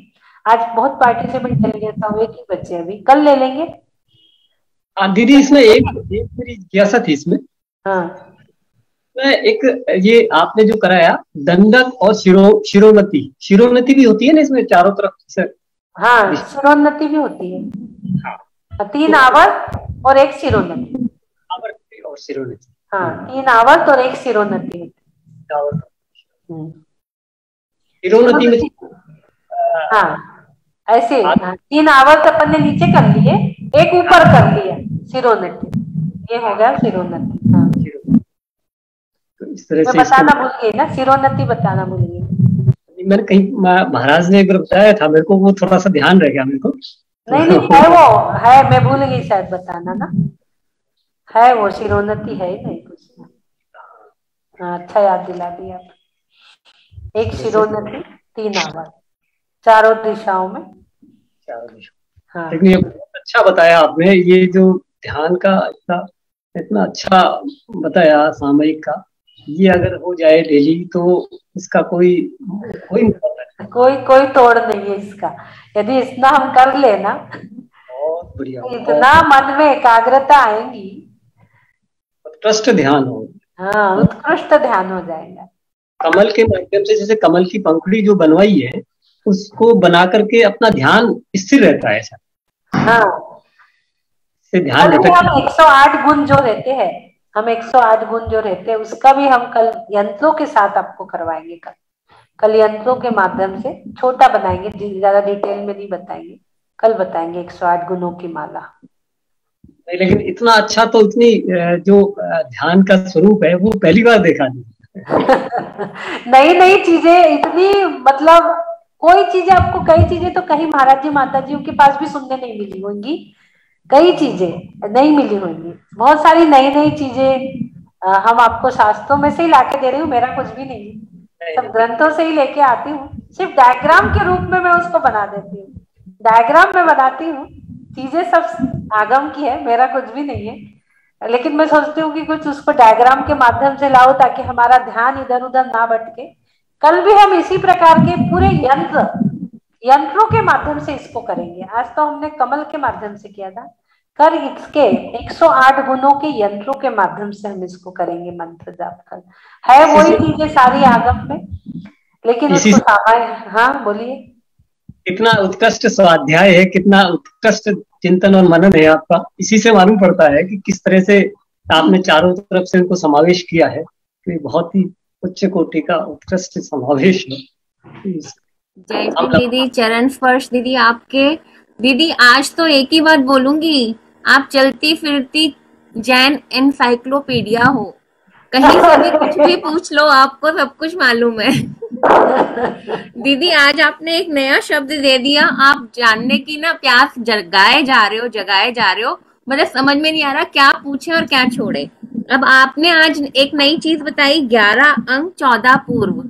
आज बहुत पार्टिसिपेट कर लिया था, एक ही बच्चे अभी, कल ले लेंगे। दीदी इसमें एक मेरी जिज्ञासा थी इसमें। हाँ मैं एक, ये आपने जो कराया दंडक और शिरोन्नति, शिरोन्नति भी होती है ना इसमें चारों तरफ से? हाँ, शिरोन्नति भी होती है। हाँ, 3 आवर्त और 1 शिरोन्नति। आवर्त और शिरोन्नति। हाँ, 3 आवर्त और 1 शिरोन्नति। शिरोन्नति में हाँ ऐसे, हाँ, 3 आवर्त अपन ने नीचे कर लिए, 1 ऊपर कर लिया शिरोन्नति, ये हो गया शिरोन्नति। हाँ, तो इस तरह मैं से बताना भूल गई ना, शिरोन्नति बताना भूल गई। मैंने कहीं महाराज ने एक बार बताया था मेरे को, वो थोड़ा सा ध्यान रह गया मेरे को। नहीं नहीं, है वो है, मैं भूल गई शायद बताना ना, है वो शिरोन्नति है ही नहीं कुछ। हाँ, अच्छा याद दिला दिया। 1 शिरोन्नति, 3 आवर्त, चारों दिशाओं में। हाँ, लेकिन ये बहुत अच्छा बताया आपने, ये जो ध्यान का इतना अच्छा बताया सामयिक का, ये अगर हो जाए डेली तो इसका कोई तोड़ नहीं है इसका। यदि इतना हम कर लेना, बहुत बढ़िया, इतना मन में एकाग्रता आएगी, उत्कृष्ट ध्यान हो। हाँ, उत्कृष्ट ध्यान हो जाएगा। कमल के माध्यम से, जैसे कमल की पंखुड़ी जो बनवाई है उसको बना करके अपना ध्यान स्थिर रहता है ऐसा। हाँ, ध्यान हम 108 गुण जो रहते हैं, हम 108 गुण जो रहते हैं उसका भी हम कल यंत्रों के साथ आपको करवाएंगे। कल यंत्रों के माध्यम से छोटा बनाएंगे, ज्यादा डिटेल में नहीं बताएंगे, कल बताएंगे 108 गुणों की माला। लेकिन इतना अच्छा तो, इतनी जो ध्यान का स्वरूप है वो पहली बार देखा नहीं। नई नई चीजें इतनी, मतलब कोई चीजें आपको, कई चीजें तो कहीं महाराज जी माता जी के पास भी सुनने नहीं मिली होंगी, कई चीजें नहीं मिली होंगी, बहुत सारी नई नई चीजें हम आपको शास्त्रों में से ही लाके दे रही हूँ, मेरा कुछ भी नहीं, सब ग्रंथों से ही लेके आती हूँ, सिर्फ डायग्राम के रूप में मैं उसको बना देती हूँ, डायग्राम में बनाती हूँ, चीजें सब आगम की है, मेरा कुछ भी नहीं है, लेकिन मैं सोचती हूँ कि कुछ उसको डायग्राम के माध्यम से लाओ ताकि हमारा ध्यान इधर उधर ना भटके। कल भी हम इसी प्रकार के पूरे यंत्रों के माध्यम से इसको करेंगे। आज तो हमने कमल के माध्यम से किया था, कर इसके 108 गुणों के यंत्रों के माध्यम से हम इसको करेंगे मंत्र जाप कर। है वही चीजें सारी आगम में, लेकिन उसको सामान्य। हाँ बोलिए। कितना उत्कृष्ट स्वाध्याय है, कितना उत्कृष्ट चिंतन और मनन है आपका, इसी से मालूम पड़ता है कि किस तरह से आपने चारों तरफ से उनको समावेश किया है। तो बहुत ही उच्च कोटि का उत्कृष्ट समावेश है। जय श्री दीदी, चरण स्पर्श दीदी आपके। दीदी आज तो एक ही बात बोलूंगी, आप चलती फिरती जैन एनसाइक्लोपीडिया हो, कहीं से भी कुछ भी पूछ लो आपको सब कुछ मालूम है। दीदी आज आपने एक नया शब्द दे दिया, आप जानने की ना प्यास जगाए जा रहे हो, मतलब समझ में नहीं आ रहा क्या पूछे और क्या छोड़े। अब आपने आज एक नई चीज बताई, 11 अंग 14 पूर्व,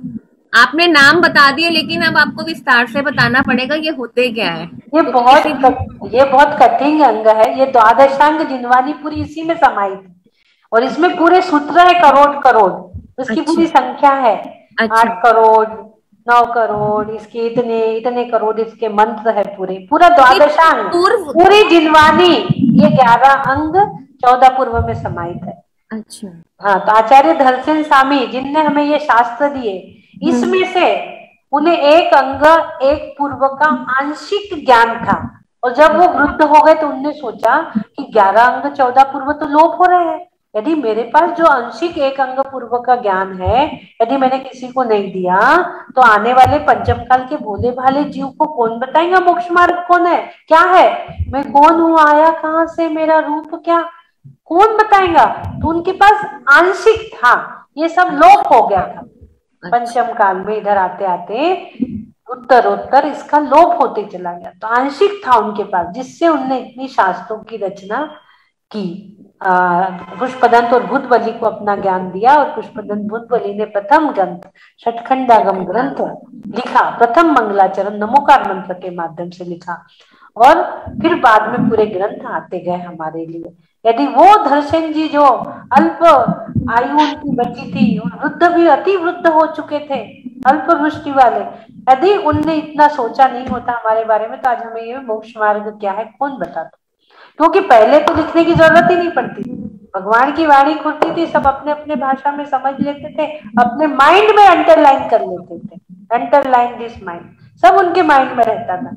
आपने नाम बता दिए, लेकिन अब आपको विस्तार से बताना पड़ेगा ये होते क्या है। ये बहुत कठिन अंग है, ये द्वादशांग जिनवानी पूरी इसी में समाहित है, और इसमें पूरे सूत्र है करोड़, उसकी पूरी संख्या है। 8 करोड़ 9 करोड़, इसके इतने करोड़ इसके मंत्र है, पूरा द्वादशांग, पूरी जिनवानी, ये 11 अंग 14 पूर्व में समाहित है। अच्छा। हाँ, तो आचार्य धरसेन स्वामी जिनने हमें ये शास्त्र दिए, इसमें से उन्हें एक अंग एक पूर्व का आंशिक ज्ञान था, और जब वो वृद्ध हो गए तो उन्होंने सोचा कि 11 अंग 14 पूर्व तो लोप हो रहे हैं, यदि मेरे पास जो आंशिक एक अंग पूर्व का ज्ञान है यदि मैंने किसी को नहीं दिया तो आने वाले पंचम काल के भोले भाले जीव को कौन बताएगा मोक्ष मार्ग कौन है, क्या है, मैं कौन हूँ, आया कहाँ से, मेरा रूप क्या, कौन बताएगा। तो उनके पास आंशिक था, ये सब लोप हो गया था पंचम काल में, इधर आते आते उत्तरोत्तर इसका लोप होते चला गया, तो आंशिक था उनके पास, जिससे उनने इतनी शास्त्रों की रचना की। पुष्पदंत और बुद्धबली को अपना ज्ञान दिया, और पुष्पदंत बुद्धबली ने प्रथम ग्रंथ षटखंडागम ग्रंथ लिखा, प्रथम मंगलाचरण नमोकार मंत्र के माध्यम से लिखा, और फिर बाद में पूरे ग्रंथ आते गए हमारे लिए। यदि वो धरसेन जी जो अल्प आयु उनकी बची थी, वृद्ध भी अति वृद्ध हो चुके थे, अल्प वृष्टि वाले। यदि उनने इतना सोचा नहीं होता हमारे बारे में तो आज हमें ये मोक्ष मार्ग क्या है कौन बताता। क्योंकि पहले तो लिखने की जरूरत ही नहीं पड़ती, भगवान की वाणी खुलती थी, सब अपने अपने भाषा में समझ लेते थे, अपने माइंड में अंडरलाइन कर लेते थे, अंडरलाइन दिस माइंड, सब उनके माइंड में रहता था।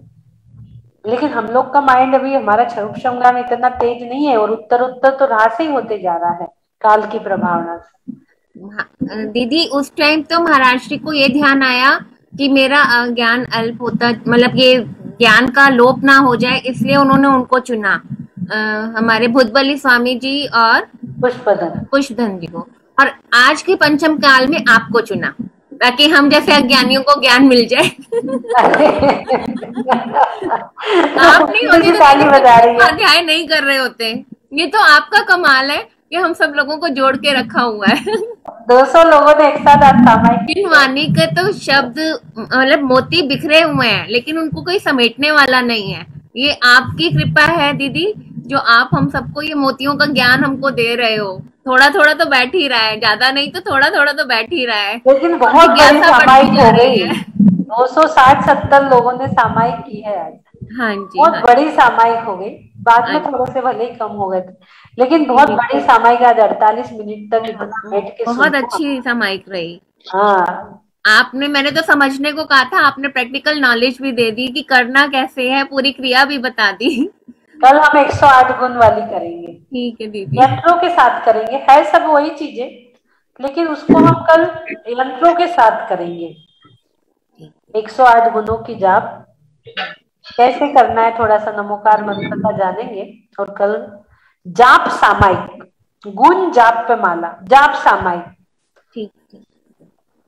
लेकिन हम लोग का माइंड अभी, हमारा क्षरुप संज्ञान इतना तेज नहीं है और उत्तर उत्तर तो ह्रास ही होते जा रहा है काल की प्रभावना से। दीदी उस टाइम तो महाराष्ट्री को ये ध्यान आया कि मेरा ज्ञान अल्प होता, मतलब ये ज्ञान का लोप ना हो जाए, इसलिए उन्होंने उनको चुना, हमारे भूतबली स्वामी जी और पुष्पधन जी को, और आज के पंचम काल में आपको चुना ताकि हम जैसे अज्ञानियों को ज्ञान मिल जाए। आप नहीं होते तो अध्याय नहीं कर रहे होते। ये तो आपका कमाल है कि हम सब लोगों को जोड़ के रखा हुआ है। 200 लोगों ने एक साथ इन वाणी के तो शब्द मतलब मोती बिखरे हुए हैं, लेकिन उनको कोई समेटने वाला नहीं है। ये आपकी कृपा है दीदी, जो आप हम सबको ये मोतियों का ज्ञान हमको दे रहे हो। थोड़ा थोड़ा तो बैठ ही रहा है, ज्यादा नहीं तो थोड़ा थोड़ा तो बैठ ही रहा है, लेकिन बहुत बड़ी सामायिक हो गई। 260-70 लोगों ने सामायिक की है आज। हाँ जी, बहुत बड़ी सामायिक हो गई। बाद में थोड़े से भले ही कम हो गए थे, लेकिन बहुत बड़ी सामायिक आज 48 मिनट तक इतना बैठ के बहुत अच्छी सामायिक रही। हाँ, आपने, मैंने तो समझने को कहा था, आपने प्रैक्टिकल नॉलेज भी दे दी कि करना कैसे है, पूरी क्रिया भी बता दी। कल हम 108 गुण वाली करेंगे। ठीक है दीदी, यंत्रों के साथ करेंगे, है सब वही चीजें, लेकिन उसको हम कल यंत्रों के साथ करेंगे। 108 गुणों की जाप कैसे करना है, थोड़ा सा नमोकार मंत्र का जानेंगे। और कल जाप सामायिक, गुण जाप पे माला, जाप सामायिक, ठीक,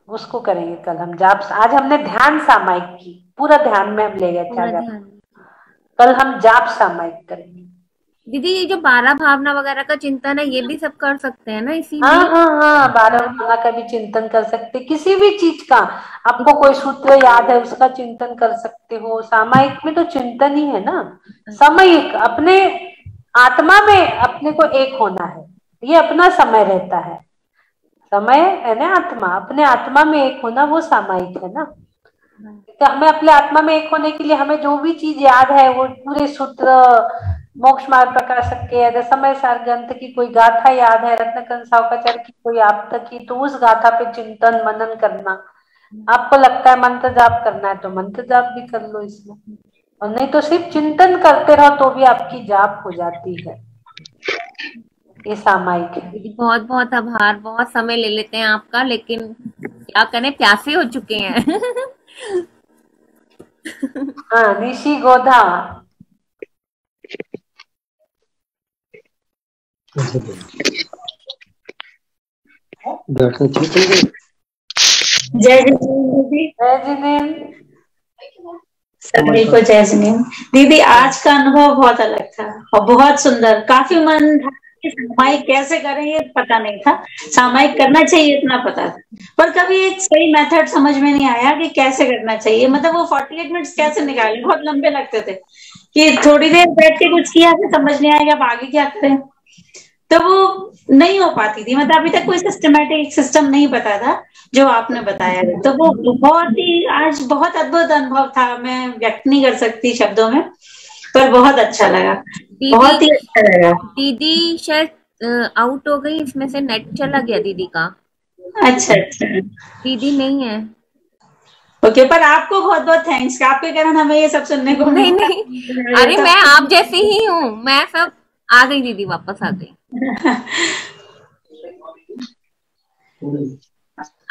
उसको करेंगे कल हम। जाप, आज हमने ध्यान सामायिक की, पूरा ध्यान में हम ले गए थे, कल हम जाप सामायिक करेंगे। दीदी ये जो 12 भावना वगैरह का चिंतन है, ये भी सब कर सकते हैं ना इसी में? हाँ, 12 भावना का भी चिंतन कर सकते, किसी भी चीज का आपको कोई सूत्र याद है उसका चिंतन कर सकते हो। सामायिक में तो चिंतन ही है ना, सामयिक अपने आत्मा में अपने को एक होना है, ये अपना समय रहता है। समय है ना आत्मा, अपने आत्मा में एक होना, वो सामायिक है ना। तो हमें अपने आत्मा में एक होने के लिए हमें जो भी चीज याद है, वो पूरे सूत्र, मोक्ष मार्ग प्रकाशक के समय सार ग्रंथ की कोई गाथा याद है, रत्नकन सावकाचार्य की कोई आप तक की, तो उस गाथा पे चिंतन मनन करना। आपको लगता है मंत्र जाप करना है तो मंत्र जाप भी कर लो इसमें, और नहीं तो सिर्फ चिंतन करते रहो तो भी आपकी जाप हो जाती है। ये सामायिक है। बहुत बहुत आभार, बहुत समय ले लेते हैं आपका, लेकिन क्या करें, प्यासे हो चुके हैं। हाँ, ऋषि गोधा। जय दीदी, जय जिनेन सभी को जय जिनेन। दीदी आज का अनुभव बहुत अलग था और बहुत सुंदर, काफी मन था कि सामायिक कैसे करें ये पता नहीं था, सामायिक करना चाहिए इतना पता था, पर कभी एक सही मेथड समझ में नहीं आया कि कैसे करना चाहिए। मतलब वो 48 मिनट्स कैसे निकाले, बहुत लंबे लगते थे कि थोड़ी देर बैठ के कुछ किया फिर समझ नहीं आएगा अब आगे क्या करें, तो वो नहीं हो पाती थी। मतलब अभी तक कोई सिस्टमेटिक सिस्टम नहीं पता था जो आपने बताया, तो वो बहुत ही आज बहुत अद्भुत अनुभव था, मैं व्यक्त नहीं कर सकती शब्दों में, पर बहुत अच्छा लगा, बहुत ही अच्छा लगा। दीदी शायद आउट हो गई, इसमें से नेट चला गया दीदी का। अच्छा, दीदी नहीं है। ओके, पर आपको बहुत बहुत थैंक्स, आपके कारण हमें ये सब सुनने को नहीं, अरे मैं आप जैसी ही हूँ, मैं सब आ गई दीदी, वापस आ गई।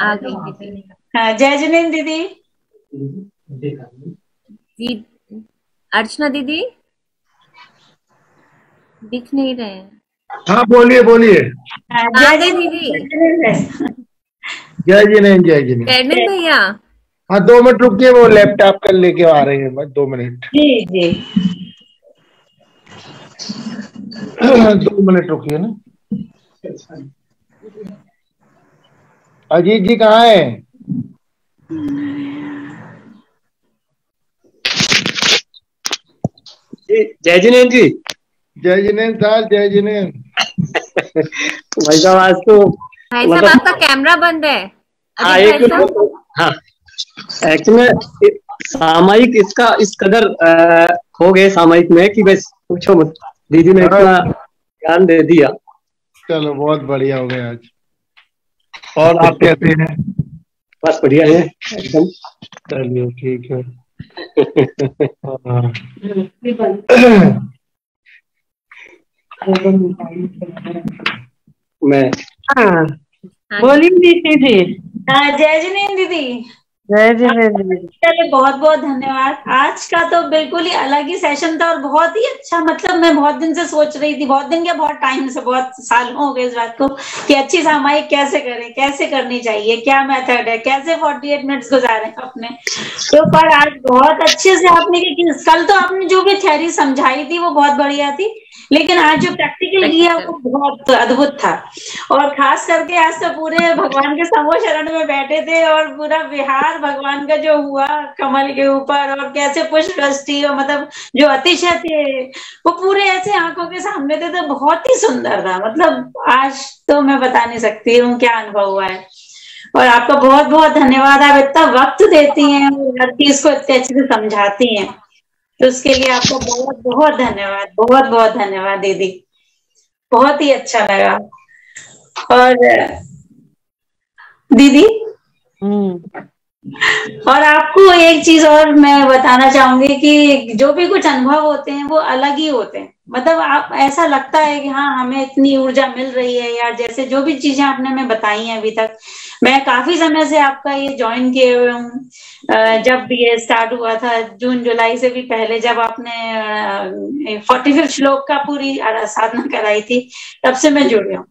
आ गई दीदी। हाँ, जय जिनेन दीदी। अर्चना दीदी दिख नहीं रहे हैं। हाँ बोलिए बोलिए। जय दीदी। जय जिनेन, जय जिनेन भैया। हाँ 2 मिनट रुकिए, वो लैपटॉप कर लेके आ रहे हैं, बस 2 मिनट। जी जी 2 मिनट रुकिए ना। अजीत जी कहाँ है? जय जिनेन जी। जय जिनेन साहब, जय जिनेन। भाई साहब आज तो भाई साहब आपका कैमरा बंद है। हाँ, हाँ एक्चुअली सामायिक इसका इस कदर हो गए सामायिक में कि बस पूछो मत, दीदी ने इतना ज्ञान दे दिया। चलो बहुत बढ़िया हो गया आज। और आप कैसे हैं? बस बढ़िया है एकदम। चलिए ठीक है। मैं बोलिए दीदी। जय जिनेन्द्र दीदी। जय जिनेन्द्र दीदी। चलिए बहुत बहुत धन्यवाद। आज का तो बिल्कुल ही अलग ही सेशन था और बहुत ही अच्छा, मतलब मैं बहुत दिन से सोच रही थी, बहुत दिन क्या बहुत टाइम से, बहुत साल हो गए इस बात को कि अच्छी सामायिक कैसे करें, कैसे करनी चाहिए, क्या मेथड है, कैसे 48 मिनट्स गुजारें अपने। तो पर आज बहुत अच्छे से आपने, कल तो आपने जो भी थ्योरी समझाई थी वो बहुत बढ़िया थी, लेकिन आज जो प्रैक्टिकल किया वो बहुत अद्भुत था। और खास करके आज तो पूरे भगवान के समो शरण में बैठे थे और पूरा विहार भगवान का जो हुआ कमल के ऊपर, और कैसे पुष्प वृष्टि, और मतलब जो अतिशय थे वो पूरे ऐसे आंखों के सामने थे, तो बहुत ही सुंदर था। मतलब आज तो मैं बता नहीं सकती हूँ क्या अनुभव हुआ है। और आपका बहुत बहुत धन्यवाद, आप इतना वक्त देती हैं और हर चीज को इतने अच्छे से समझाती हैं, तो उसके लिए आपको बहुत बहुत धन्यवाद, बहुत बहुत धन्यवाद दीदी, बहुत ही अच्छा लगा। और दीदी और आपको एक चीज और मैं बताना चाहूंगी कि जो भी कुछ अनुभव होते हैं वो अलग ही होते हैं। मतलब आप ऐसा लगता है कि हाँ हमें इतनी ऊर्जा मिल रही है यार, जैसे जो भी चीजें आपने हमें बताई हैं अभी तक। मैं काफी समय से आपका ये ज्वाइन किए हुए हूँ, जब ये स्टार्ट हुआ था जून जुलाई से भी पहले, जब आपने 45 श्लोक का पूरी साधना कराई थी, तब से मैं जुड़ी हूँ।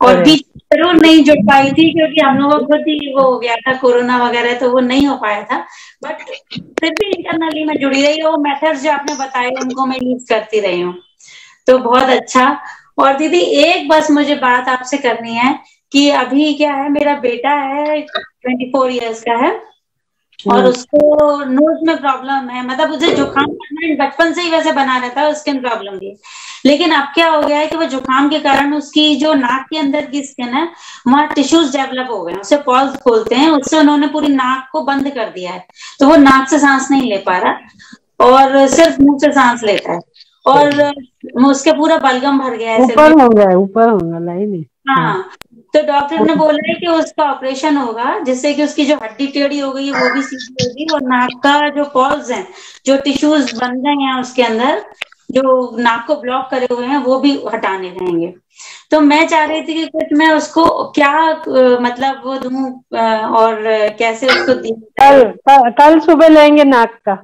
और बीच जरूर नहीं जुड़ पाई थी क्योंकि हम लोगों को खुद ही वो हो गया था कोरोना वगैरह, तो वो नहीं हो पाया था, बट फिर भी इंटरनली मैं जुड़ी रही हूँ। मेथड्स जो आपने बताए उनको मैं यूज करती रही हूँ, तो बहुत अच्छा। और दीदी एक बस मुझे बात आपसे करनी है कि अभी क्या है, मेरा बेटा है 24 इयर्स का है और उसको नोज में प्रॉब्लम है, मतलब उसे जुकाम बचपन से ही वैसे बना रहता है, स्किन प्रॉब्लम भी। लेकिन अब क्या हो गया है कि वो जुकाम के कारण उसकी जो नाक के अंदर की स्किन है वहाँ टिश्यूज डेवलप हो गए हैं, उसे पॉल्स खोलते हैं, उससे उन्होंने पूरी नाक को बंद कर दिया है, तो वो नाक से सांस नहीं ले पा रहा और सिर्फ मुंह से सांस लेता है, और उसके पूरा बलगम भर गया है, ऊपर होगा लाइन। हाँ, तो डॉक्टर ने बोला है कि उसका ऑपरेशन होगा जिससे कि उसकी जो हड्डी टेढ़ी हो गई है वो भी सीधी होगी, और नाक का जो पॉल्स हैं, जो टिश्यूज बन गए हैं उसके अंदर, जो नाक को ब्लॉक करे हुए हैं, वो भी हटाने रहेंगे। तो मैं चाह रही थी कि कुछ मैं उसको क्या मतलब वो दूं और कैसे उसको कल सुबह लेंगे नाक का,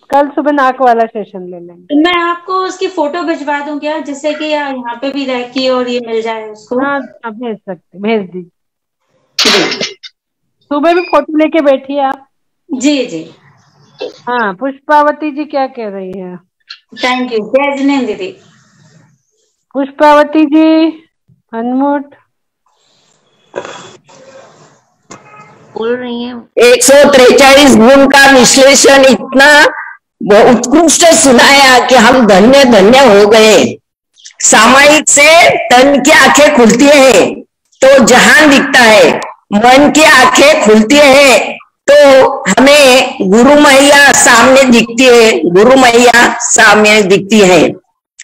कल सुबह नाक वाला सेशन ले लेंगे। मैं आपको उसकी फोटो भिजवा दूं क्या, जिससे कि यहाँ पे भी रह के और ये मिल जाए उसको? हाँ भेज सकते, भेज दीजिए। सुबह भी फोटो लेके बैठी है आप? जी जी। हाँ, पुष्पावती जी क्या कह रही है? Thank you. जय जिनेन्द्र दीदी। पुष्पावती जी अनम्यूट बोल रही है। 143 गुण का विश्लेषण इतना उत्कृष्ट सुनाया कि हम धन्य धन्य हो गए। सामायिक से तन की आंखें खुलती है तो जहान दिखता है, मन की आंखें खुलती है तो हमें गुरु मैया सामने दिखती है, गुरु मैया सामने दिखती है।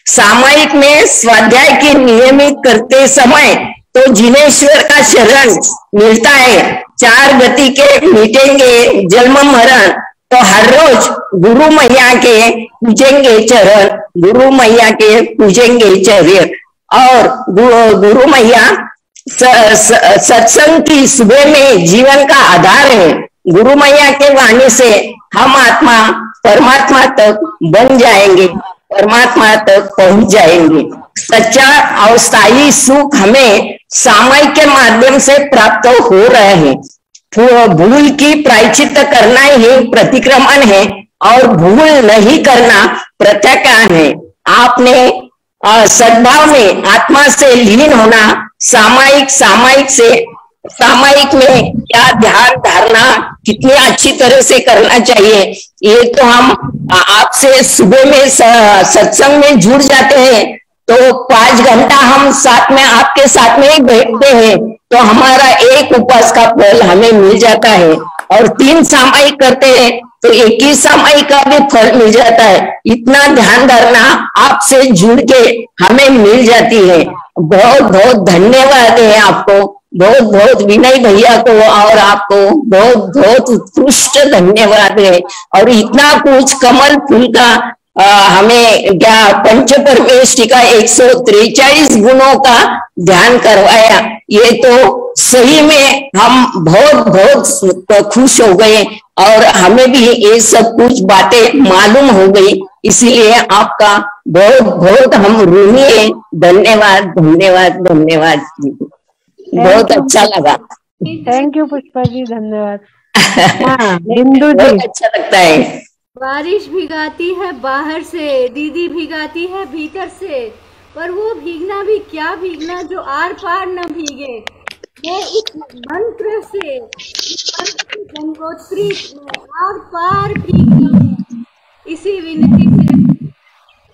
सामायिक में स्वाध्याय के नियमित करते समय तो जिनेश्वर का शरण मिलता है। 4 गति के मिटेंगे जन्म मरण, तो हर रोज गुरु मैया के पूजेंगे चरण, गुरु मैया के पूजेंगे चरण। और गुरु मैया सत्संग की सुबह में जीवन का आधार है। गुरु मैया के वाणी से हम आत्मा परमात्मा तक बन जाएंगे, परमात्मा तक पहुंच जाएंगे। सच्चा और स्थायी सुख हमें सामायिक के माध्यम से प्राप्त हो रहे हैं। भूल की प्रायश्चित करना ही प्रतिक्रमण है और भूल नहीं करना प्रत्याख्यान है। आपने सद्भाव में आत्मा से लीन होना, सामायिक में क्या ध्यान धारणा कितनी अच्छी तरह से करना चाहिए, ये तो हम आपसे सुबह में सत्संग में जुड़ जाते हैं तो 5 घंटा हम साथ में आपके साथ में ही बैठते हैं, तो हमारा एक उपवास का फल हमें मिल जाता है। और 3 सामायिक करते हैं तो 21 सामायिक का भी फल मिल जाता है। इतना ध्यान धरना आपसे जुड़ के हमें मिल जाती है। बहुत बहुत धन्यवाद है आपको, बहुत बहुत विनय भैया को और आपको बहुत बहुत उत्कृष्ट धन्यवाद है। और इतना कुछ कमल फूल का हमें क्या पंच परमेष्टि का 143 गुणों का ध्यान करवाया, ये तो सही में हम बहुत बहुत खुश हो गए और हमें भी ये सब कुछ बातें मालूम हो गई। इसीलिए आपका बहुत बहुत हम ऋणी है। धन्यवाद धन्यवाद धन्यवाद जी, बहुत अच्छा लगा। थैंक यू पुष्पा जी, धन्यवाद। हाँ बिंदु जी, बहुत अच्छा लगता है। बारिश भिगाती है बाहर से, दीदी भिगाती है भीतर से, पर वो भीगना भी क्या भीगना जो आर पार न भीगे। वो इस मंत्र से गंगोत्री आर पार भीगना। इसी विनती से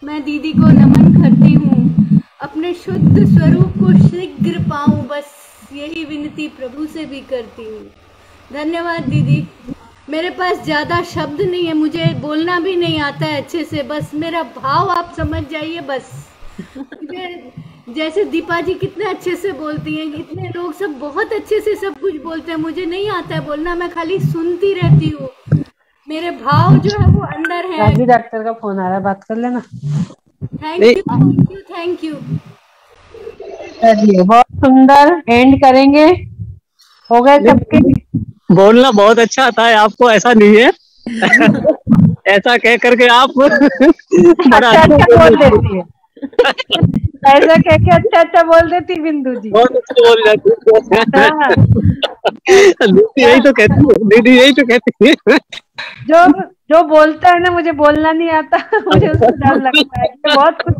मैं दीदी को नमन करती हूँ, अपने शुद्ध स्वरूप को शीघ्र पाऊं, बस यही विनती प्रभु से भी करती हूँ। धन्यवाद दीदी। मेरे पास ज्यादा शब्द नहीं है, मुझे बोलना भी नहीं आता है अच्छे से, बस मेरा भाव आप समझ जाइए बस। जैसे दीपा जी कितने अच्छे से बोलती हैं, इतने लोग सब बहुत अच्छे से सब कुछ बोलते हैं, मुझे नहीं आता है बोलना, मैं खाली सुनती रहती हूँ। मेरे भाव जो है वो अंदर है। राजी डॉक्टर का फोन आ रहा है, बात कर लेना। Thank you thank you thank you. चलिए बहुत सुंदर एंड करेंगे, हो गए सबके। बोलना बहुत अच्छा आता है आपको, ऐसा नहीं है। ऐसा कह करके आप बड़ा अच्छा बोल देती है। ऐसा कह के अच्छा बोल देती बिंदु जी, बहुत अच्छा बोल जाती है। दीदी यही तो कहती है, दीदी यही तो कहती है। जो बोलता है ना, मुझे बोलना नहीं आता, मुझे उससे डर लगता है। बहुत कुछ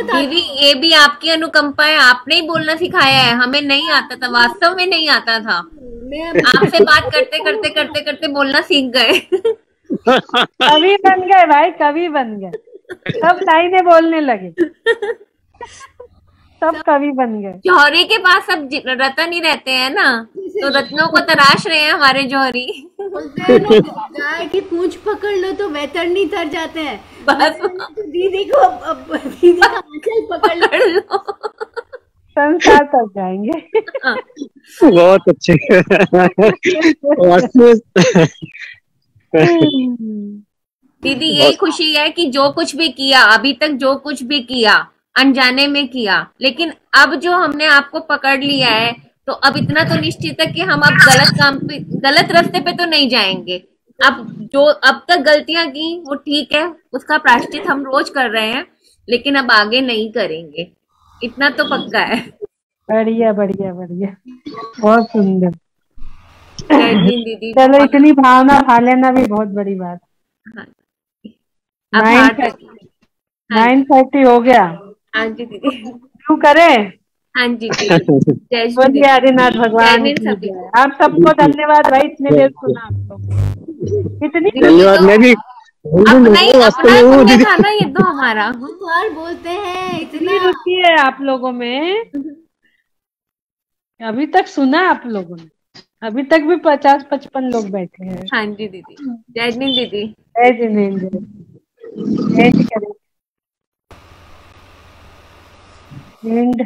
दीदी ये भी आपकी अनुकंपा है, आपने ही बोलना सिखाया है, हमें नहीं आता था, वास्तव में नहीं आता था। आपसे बात करते करते करते करते बोलना सीख गए। कवि बन गए भाई, कवि बन गए, सब लाइनें बोलने लगे, सब कवि बन गए। जौहरी के पास सब रतन ही रहते हैं ना, तो रत्नों को तराश रहे हैं हमारे जौहरी। गाय की पूंछ पकड़ लो तो वैतरणी तर जाते हैं, बस तो दीदी को दीदी का आंचल पकड़ लो, संसार तक जाएंगे। बहुत अच्छे। दीदी यही खुशी है कि जो कुछ भी किया अभी तक, जो कुछ भी किया अनजाने में किया, लेकिन अब जो हमने आपको पकड़ लिया है तो अब इतना तो निश्चित है कि हम अब गलत काम पे, गलत रास्ते पे तो नहीं जाएंगे। अब जो अब तक गलतियां की वो ठीक है, उसका प्रायश्चित हम रोज कर रहे हैं, लेकिन अब आगे नहीं करेंगे, इतना तो पक्का है। बढ़िया बढ़िया बढ़िया, बहुत सुंदर। दीदी चलो, इतनी भावना खा लेना भी बहुत बड़ी बात। 9:30 हो गया। हाँ जी दीदी, क्यों करें? हाँ जी दीदी। बोलिए आदिनाथ भगवान। आप सबको धन्यवाद भाई, इतने देर सुना आपको। इतनी धन्यवाद। मैं भी अपना था ना ये तो हमारा, हम तो और बोलते हैं, इतनी रुचि है आप लोगों में, अभी तक सुना आप लोगों ने, अभी तक भी 50-55 लोग बैठे हैं। हाँ जी दीदी। जय जिनेंद्र दीदी। जय जिनेंद्र। जय करें एंड